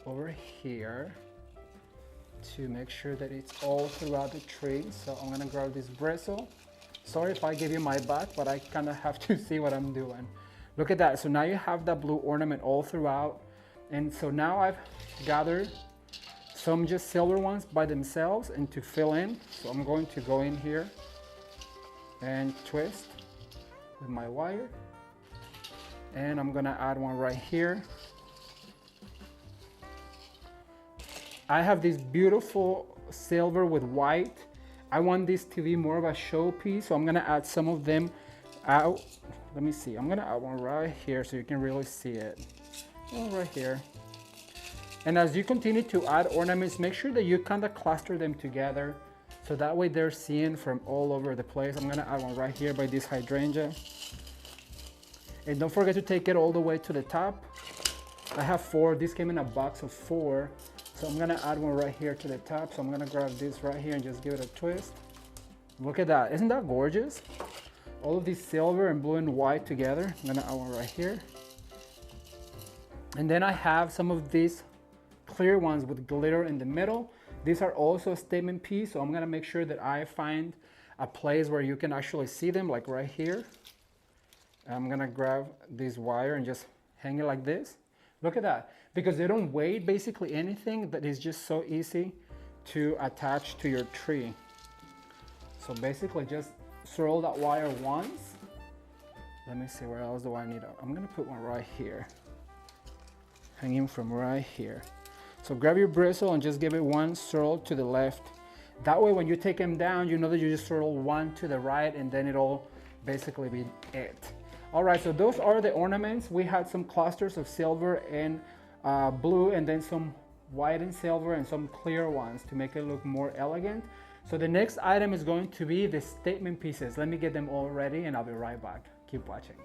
over here to make sure that it's all throughout the tree. So I'm gonna grab this bristle. Sorry if I give you my back, but I kind of have to see what I'm doing. Look at that. So now you have that blue ornament all throughout. And so now I've gathered some just silver ones by themselves and to fill in. So I'm going to go in here and twist with my wire. And I'm gonna add one right here. I have this beautiful silver with white. I want this to be more of a showpiece, so I'm gonna add some of them out. Let me see, I'm gonna add one right here so you can really see it. Oh, right here. And as you continue to add ornaments, make sure that you kind of cluster them together so that way they're seen from all over the place. I'm gonna add one right here by this hydrangea. And don't forget to take it all the way to the top. I have 4, this came in a box of 4. So I'm gonna add one right here to the top. So I'm gonna grab this right here and just give it a twist. Look at that, isn't that gorgeous? All of these silver and blue and white together. I'm gonna add one right here. And then I have some of these clear ones with glitter in the middle. These are also a statement piece, so I'm gonna make sure that I find a place where you can actually see them, like right here. I'm gonna grab this wire and just hang it like this. Look at that, because they don't weigh basically anything, that is just so easy to attach to your tree. So basically just swirl that wire once. Let me see, where else do I need it? I'm gonna put one right here, hanging from right here. So grab your bristle and just give it one swirl to the left. That way when you take them down, you know that you just swirl one to the right and then it'll basically be it. All right, so those are the ornaments. We had some clusters of silver and blue, and then some white and silver and some clear ones to make it look more elegant. So the next item is going to be the statement pieces. Let me get them all ready and I'll be right back. Keep watching.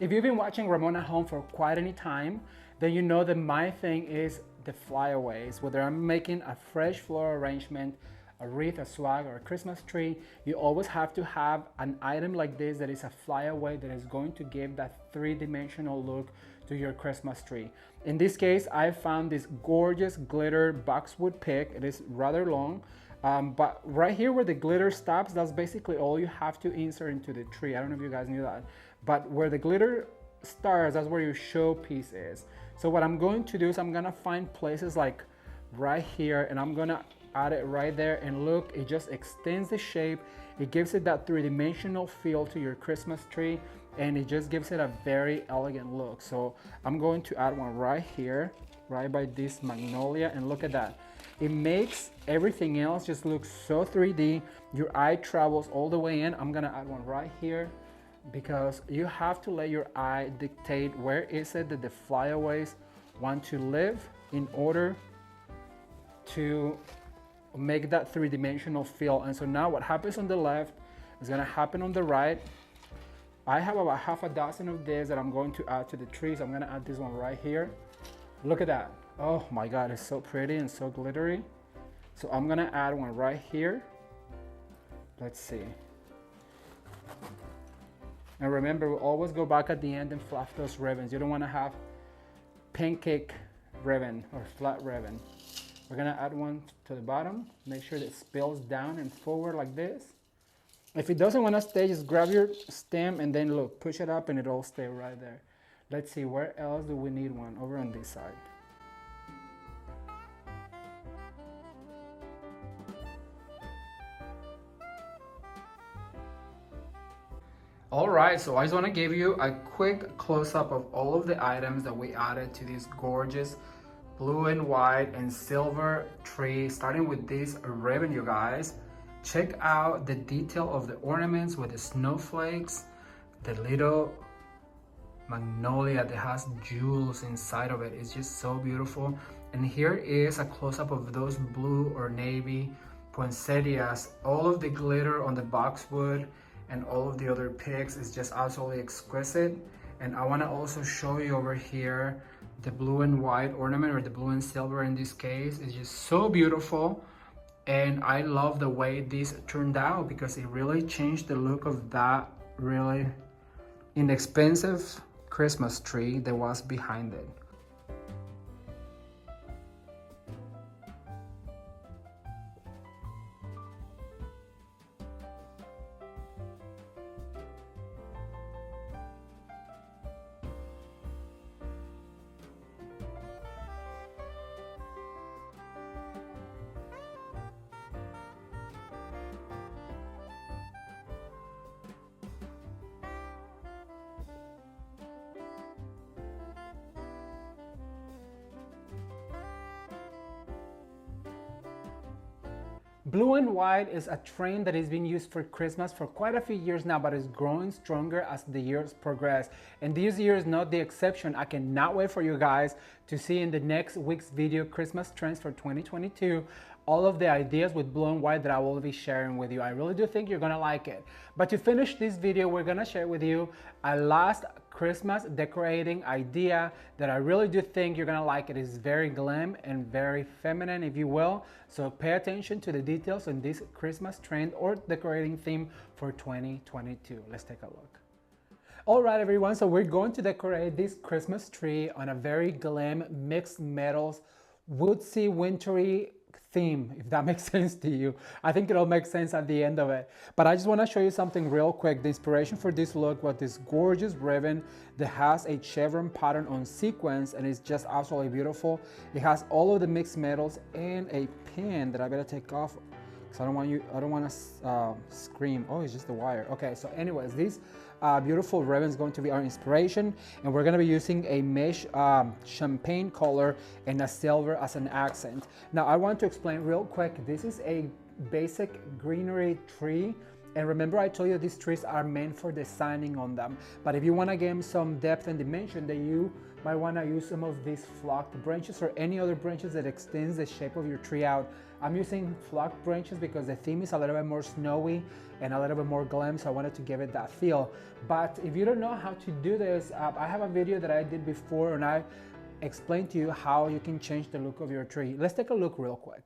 If you've been watching Ramon at Home for quite any time, then you know that my thing is the flyaways. Whether I'm making a fresh floral arrangement, a wreath, a swag, or a Christmas tree, you always have to have an item like this that is a flyaway that is going to give that 3-dimensional look to your Christmas tree. In this case, I found this gorgeous glitter boxwood pick. It is rather long, but right here where the glitter stops, that's basically all you have to insert into the tree. I don't know if you guys knew that, but where the glitter starts, that's where your showpiece is. So what I'm going to do is I'm gonna find places like right here, and I'm gonna add it right there, and look, it just extends the shape. It gives it that 3-dimensional feel to your Christmas tree, and it just gives it a very elegant look. So I'm going to add one right here, right by this magnolia, and look at that. It makes everything else just look so 3D. Your eye travels all the way in. I'm gonna add one right here because you have to let your eye dictate where is it that the flyaways want to live in order to make that 3-dimensional feel. And so now what happens on the left is gonna happen on the right. I have about half a dozen of these that I'm going to add to the tree. So I'm gonna add this one right here. Look at that. Oh my God, it's so pretty and so glittery. So I'm gonna add one right here. Let's see. And remember, we always go back at the end and fluff those ribbons. You don't wanna have pancake ribbon or flat ribbon. We're gonna add one to the bottom. Make sure that it spills down and forward like this. If it doesn't wanna stay, just grab your stem and then look, push it up and it'll stay right there. Let's see, where else do we need one? Over on this side. All right, so I just wanna give you a quick close-up of all of the items that we added to this gorgeous blue and white and silver tree, starting with this ribbon, you guys. Check out the detail of the ornaments with the snowflakes, the little magnolia that has jewels inside of it. It's just so beautiful. And here is a close-up of those blue or navy poinsettias. All of the glitter on the boxwood and all of the other picks is just absolutely exquisite. And I want to also show you over here the blue and white ornament, or the blue and silver in this case. Is just so beautiful, and I love the way this turned out because it really changed the look of that really inexpensive Christmas tree that was behind it. Blue and white is a trend that is being used for Christmas for quite a few years now, but is growing stronger as the years progress. And this year is not the exception. I cannot wait for you guys to see in the next week's video Christmas trends for 2022 all of the ideas with blue and white that I will be sharing with you. I really do think you're gonna like it. But to finish this video, we're gonna share with you a last Christmas decorating idea that I really do think you're gonna like. It is very glam and very feminine, if you will. So pay attention to the details on this Christmas trend or decorating theme for 2022. Let's take a look. All right, everyone, so we're going to decorate this Christmas tree on a very glam mixed metals, woodsy, wintry theme, if that makes sense to you. I think it'll make sense at the end of it. But I just want to show you something real quick. The inspiration for this look was this gorgeous ribbon that has a chevron pattern on sequence, and it's just absolutely beautiful. It has all of the mixed metals and a pin that I better take off because I don't want to scream. Oh, it's just the wire. Okay, so anyways, this beautiful ribbon is going to be our inspiration, and we're going to be using a mesh champagne color and a silver as an accent. Now I want to explain real quick, this is a basic greenery tree, and remember I told you these trees are meant for designing on them, but if you want to give some depth and dimension, then you might want to use some of these flocked branches or any other branches that extends the shape of your tree out. I'm using flocked branches because the theme is a little bit more snowy and a little bit more glam, so I wanted to give it that feel. But if you don't know how to do this, I have a video that I did before and I explained to you how you can change the look of your tree. Let's take a look real quick.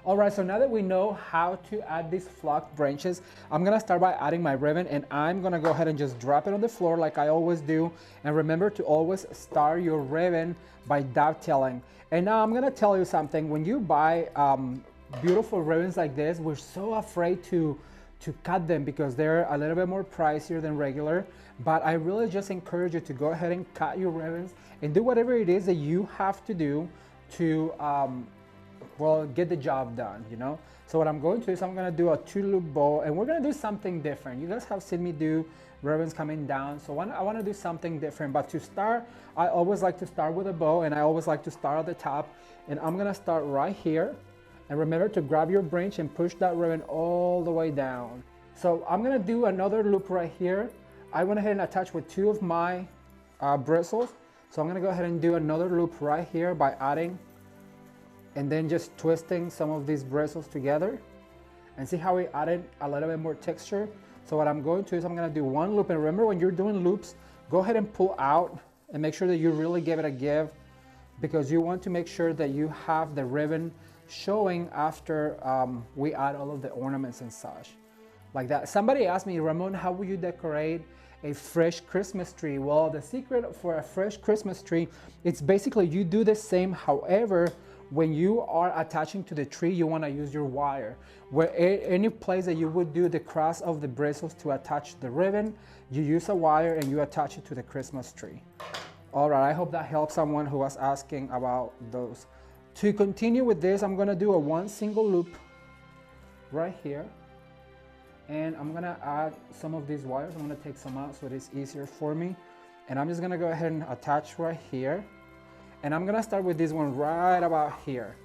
All right, so now that we know how to add these flocked branches, I'm gonna start by adding my ribbon, and I'm gonna go ahead and just drop it on the floor like I always do. And remember to always start your ribbon by dovetailing. And now I'm gonna tell you something. When you buy beautiful ribbons like this, we're so afraid to cut them because they're a little bit more pricier than regular. But I really just encourage you to go ahead and cut your ribbons and do whatever it is that you have to do to well, get the job done, you know? So what I'm going to do is I'm gonna do a 2-loop bow, and we're gonna do something different. You guys have seen me do ribbons coming down, so I wanna do something different. But to start, I always like to start with a bow, and I always like to start at the top. And I'm gonna start right here. And remember to grab your branch and push that ribbon all the way down. So I'm gonna do another loop right here. I went ahead and attached with 2 of my bristles. So I'm gonna go ahead and do another loop right here by adding and then just twisting some of these bristles together, and see how we added a little bit more texture. So what I'm going to is I'm gonna do 1 loop, and remember when you're doing loops, go ahead and pull out and make sure that you really give it a give, because you want to make sure that you have the ribbon showing after we add all of the ornaments and such. Like that. Somebody asked me, Ramon, how will you decorate a fresh Christmas tree? Well, the secret for a fresh Christmas tree, it's basically you do the same. However, when you are attaching to the tree, you want to use your wire. Where any place that you would do the cross of the bristles to attach the ribbon, you use a wire and you attach it to the Christmas tree. All right, I hope that helps someone who was asking about those. To continue with this, I'm gonna do a 1 single loop right here. And I'm gonna add some of these wires. I'm gonna take some out so it is easier for me. And I'm just gonna go ahead and attach right here. And I'm gonna start with this one right about here.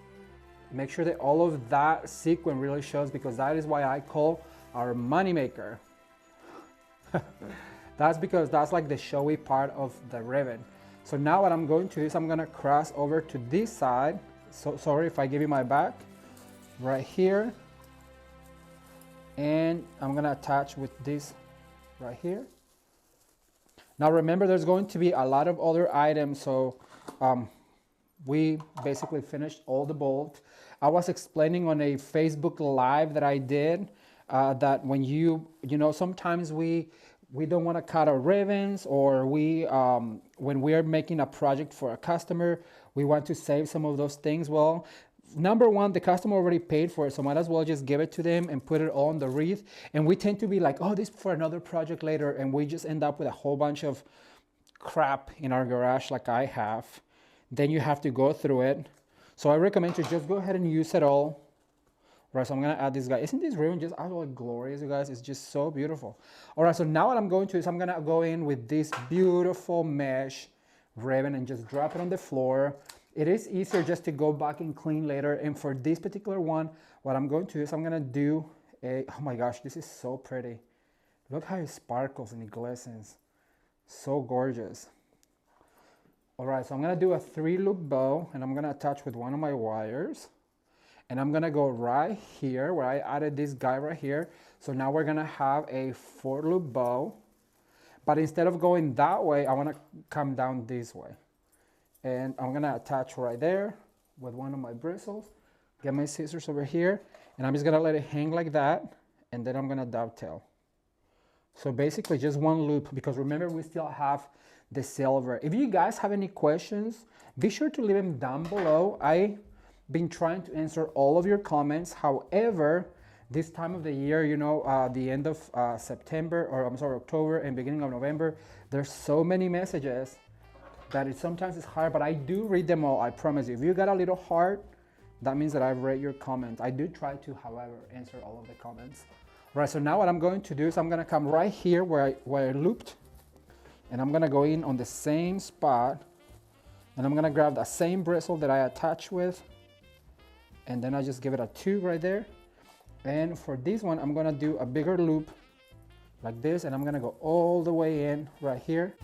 Make sure that all of that sequin really shows, because that is why I call our money maker. That's because that's like the showy part of the ribbon. So now what I'm going to do is I'm gonna cross over to this side. So sorry if I give you my back. Right here. And I'm gonna attach with this right here. Now remember, there's going to be a lot of other items, so we basically finished all the bolts. I was explaining on a Facebook Live that I did that when you know, sometimes we we don't want to cut our ribbons, or when we are making a project for a customer, we want to save some of those things. Well, number one, the customer already paid for it, so might as well just give it to them and put it on the wreath. And we tend to be like, oh, this for another project later, and we just end up with a whole bunch of crap in our garage like I have. Then you have to go through it. So I recommend to just go ahead and use it all. Right, so I'm gonna add this guy. Isn't this ribbon just absolutely glorious, you guys? It's just so beautiful. All right, so now what I'm going to is I'm gonna go in with this beautiful mesh ribbon and just drop it on the floor. It is easier just to go back and clean later. And for this particular one, what I'm going to do is I'm gonna do a, oh my gosh, this is so pretty. Look how it sparkles and it glistens. So gorgeous. All right, so I'm gonna do a 3-loop bow, and I'm gonna attach with one of my wires. And I'm gonna go right here where I added this guy right here. So now we're gonna have a 4-loop bow. But instead of going that way, I wanna come down this way. And I'm gonna attach right there with one of my bristles. Get my scissors over here. And I'm just gonna let it hang like that. And then I'm gonna dovetail. So basically just one loop, because remember we still have the silver. If you guys have any questions, be sure to leave them down below. I've been trying to answer all of your comments. However, this time of the year, you know, the end of September, or I'm sorry, October and beginning of November, there's so many messages that it sometimes is hard, but I do read them all, I promise you. If you got a little heart, that means that I've read your comments. I do try to, however, answer all of the comments. Right, so now what I'm going to do is I'm gonna come right here where I looped, and I'm gonna go in on the same spot, and I'm gonna grab the same bristle that I attached with, and then I just give it a 2 right there. And for this one, I'm gonna do a bigger loop like this, and I'm gonna go all the way in right here.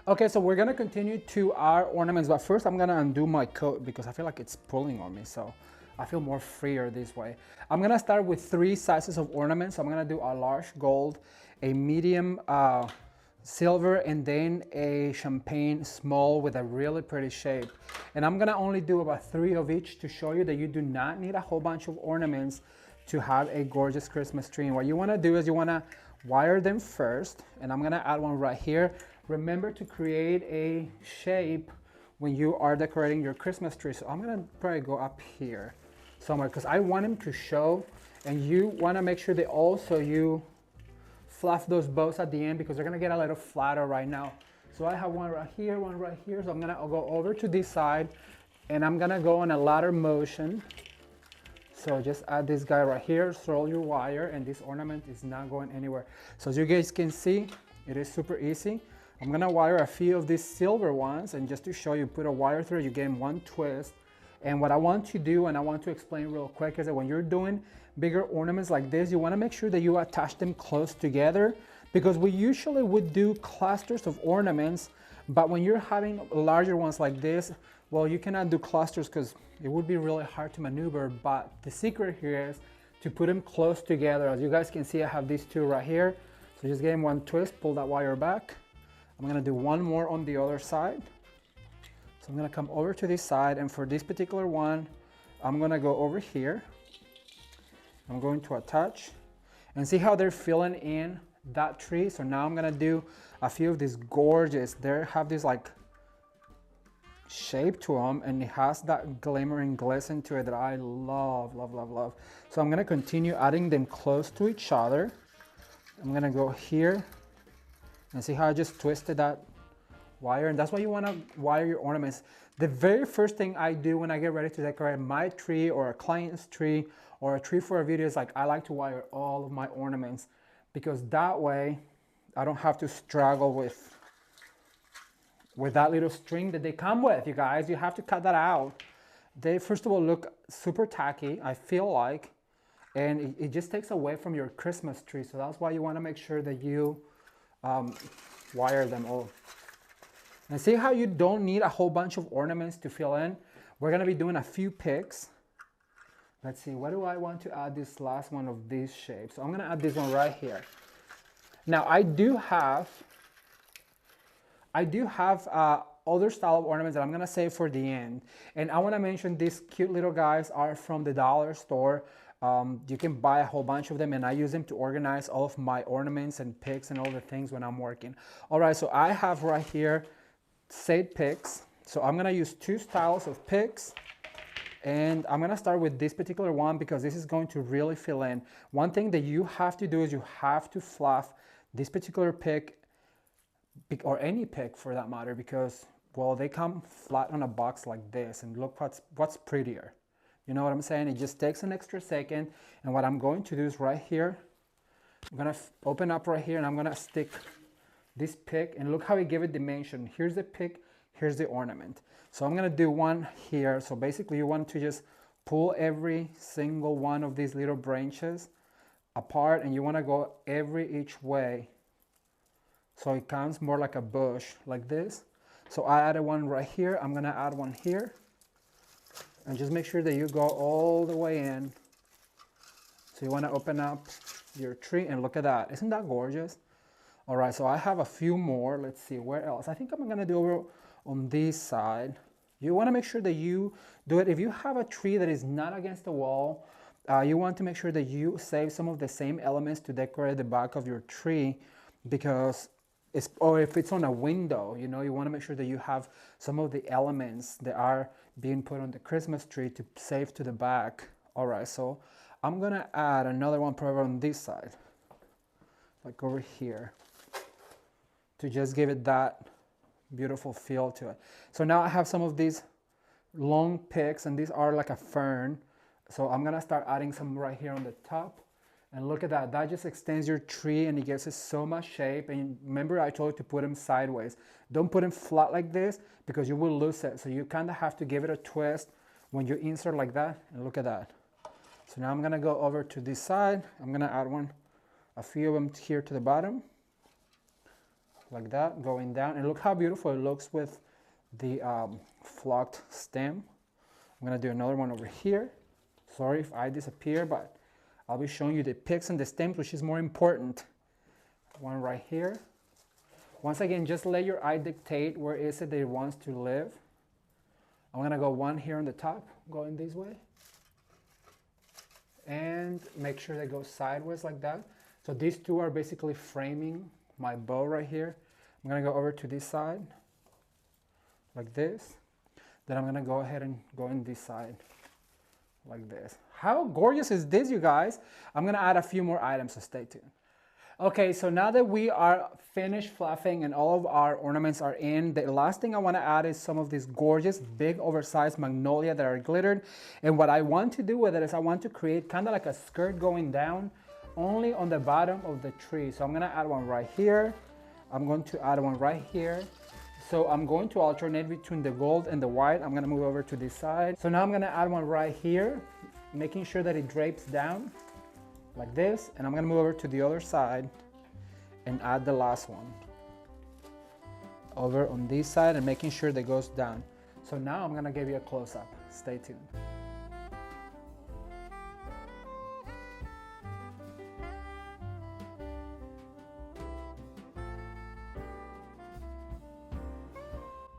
Okay, so we're gonna continue to our ornaments, but first I'm gonna undo my coat because I feel like it's pulling on me, so I feel more freer this way. I'm gonna start with 3 sizes of ornaments. So I'm gonna do a large gold, a medium silver, and then a champagne small with a really pretty shape. And I'm gonna only do about 3 of each to show you that you do not need a whole bunch of ornaments to have a gorgeous Christmas tree. And what you wanna do is you wanna wire them first, and I'm gonna add one right here. Remember to create a shape when you are decorating your Christmas tree. So I'm gonna probably go up here somewhere because I want them to show, and you wanna make sure that also you fluff those bows at the end because they're gonna get a little flatter right now. So I have one right here, one right here. So I'm gonna go over to this side, and I'm gonna go on a ladder motion. So just add this guy right here, throw your wire, and this ornament is not going anywhere. So as you guys can see, it is super easy. I'm gonna wire a few of these silver ones, and just to show you, put a wire through, you get one twist. And what I want to do, and I want to explain real quick, is that when you're doing bigger ornaments like this, you wanna make sure that you attach them close together, because we usually would do clusters of ornaments, but when you're having larger ones like this, well, you cannot do clusters because it would be really hard to maneuver. But the secret here is to put them close together. As you guys can see, I have these 2 right here. So just give them one twist, pull that wire back. I'm gonna do one more on the other side. So I'm gonna come over to this side, and for this particular one, I'm gonna go over here. I'm going to attach, and see how they're filling in that tree. So now I'm gonna do a few of these gorgeous, they have this like shape to them, and it has that glimmer and glisten to it that I love, love, love, love. So I'm gonna continue adding them close to each other. I'm gonna go here, and see how I just twisted that wire, and that's why you want to wire your ornaments. The very first thing I do when I get ready to decorate my tree or a client's tree or a tree for a video is like I like to wire all of my ornaments, because that way I don't have to struggle with that little string that they come with. You guys, you have to cut that out. They first of all look super tacky, I feel like, and it just takes away from your Christmas tree. So that's why you want to make sure that you wire them all. And see how you don't need a whole bunch of ornaments to fill in? We're gonna be doing a few picks. Let's see, what do I want to add this last one of these shapes? So I'm gonna add this one right here. Now I do have other style of ornaments that I'm gonna save for the end. And I wanna mention these cute little guys are from the dollar store. You can buy a whole bunch of them, and I use them to organize all of my ornaments and picks and all the things when I'm working. All right, so I have right here set picks. So I'm gonna use two styles of picks. And I'm gonna start with this particular one because this is going to really fill in. One thing that you have to do is you have to fluff this particular pick, or any pick for that matter, because, well, they come flat on a box like this, and look what's prettier. You know what I'm saying? It just takes an extra second. And what I'm going to do is right here, I'm gonna open up right here, and I'm gonna stick this pick, and look how I give it dimension. Here's the pick, here's the ornament. So I'm gonna do one here. So basically you want to just pull every single one of these little branches apart, and you wanna go each way. So it comes more like a bush, like this. So I added one right here. I'm gonna add one here. And just make sure that you go all the way in. So you wanna open up your tree, and look at that. Isn't that gorgeous? All right, so I have a few more. Let's see, where else? I think I'm gonna do over on this side. You wanna make sure that you do it. If you have a tree that is not against the wall, you want to make sure that you save some of the same elements to decorate the back of your tree, because or if it's on a window, you know, you wanna make sure that you have some of the elements that are being put on the Christmas tree to save to the back. All right, so I'm gonna add another one probably on this side, like over here, to just give it that beautiful feel to it. So now I have some of these long picks, and these are like a fern. So I'm gonna start adding some right here on the top. And look at that, that just extends your tree, and it gives it so much shape. And remember, I told you to put them sideways. Don't put them flat like this, because you will lose it. So you kind of have to give it a twist when you insert like that. And look at that. So now I'm gonna go over to this side. I'm gonna add a few of them here to the bottom, like that, going down. And look how beautiful it looks with the flocked stem. I'm gonna do another one over here. Sorry if I disappear, but I'll be showing you the picks and the stems, which is more important. One right here. Once again, just let your eye dictate where is it that it wants to live. I'm gonna go one here on the top, going this way. And make sure they go sideways like that. So these two are basically framing my bow right here. I'm gonna go over to this side, like this. Then I'm gonna go ahead and go in this side, like this. How gorgeous is this, you guys? I'm gonna add a few more items, so stay tuned. Okay, so now that we are finished fluffing and all of our ornaments are in, the last thing I wanna add is some of these gorgeous, big, oversized magnolia that are glittered. And what I want to do with it is I want to create kind of like a skirt going down only on the bottom of the tree. So I'm gonna add one right here. I'm going to add one right here. So I'm going to alternate between the gold and the white. I'm gonna move over to this side. So now I'm gonna add one right here, making sure that it drapes down like this. And I'm gonna move over to the other side and add the last one over on this side, and making sure that goes down. So now I'm gonna give you a close-up. Stay tuned.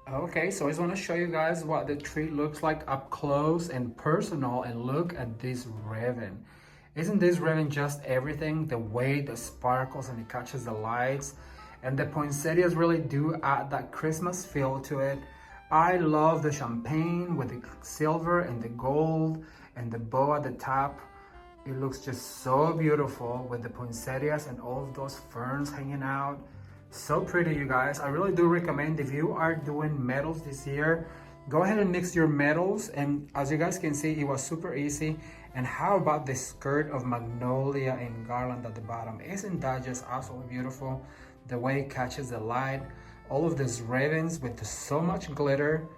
Okay, so I just want to show you guys what the tree looks like up close and personal, and look at this ribbon. Isn't this ribbon just everything? The way the sparkles and it catches the lights, and the poinsettias really do add that Christmas feel to it. I love the champagne with the silver and the gold and the bow at the top. It looks just so beautiful with the poinsettias and all of those ferns hanging out. So pretty, you guys. I really do recommend, if you are doing metals this year, go ahead and mix your metals. And as you guys can see, it was super easy. And how about the skirt of magnolia and garland at the bottom? Isn't that just absolutely beautiful? The way it catches the light, all of these ribbons with so much glitter.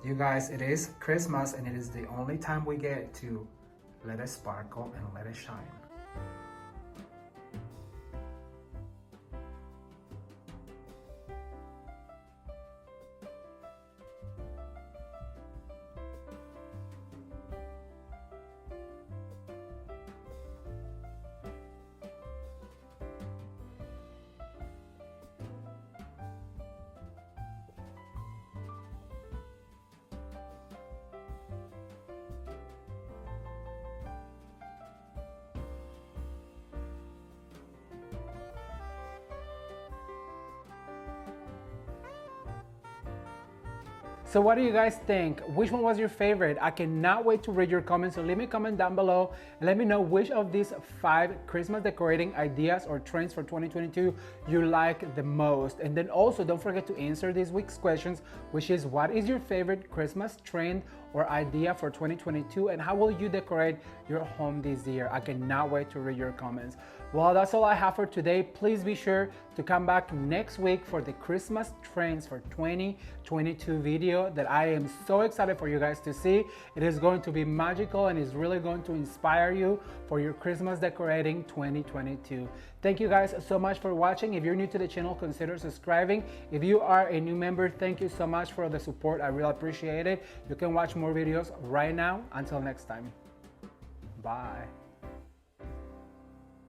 You guys, it is Christmas, and it is the only time we get to let it sparkle and let it shine. So what do you guys think? Which one was your favorite? I cannot wait to read your comments, so leave me a comment down below and let me know which of these 5 Christmas decorating ideas or trends for 2022 you like the most. And then also don't forget to answer this week's questions, which is what is your favorite Christmas trend or idea for 2022 and how will you decorate your home this year? I cannot wait to read your comments. Well, that's all I have for today. Please be sure to come back next week for the Christmas trends for 2022 video that I am so excited for you guys to see. It is going to be magical and is really going to inspire you for your Christmas decorating 2022. Thank you guys so much for watching. If you're new to the channel, consider subscribing. If you are a new member, thank you so much for the support. I really appreciate it. You can watch more videos right now. Until next time. Bye.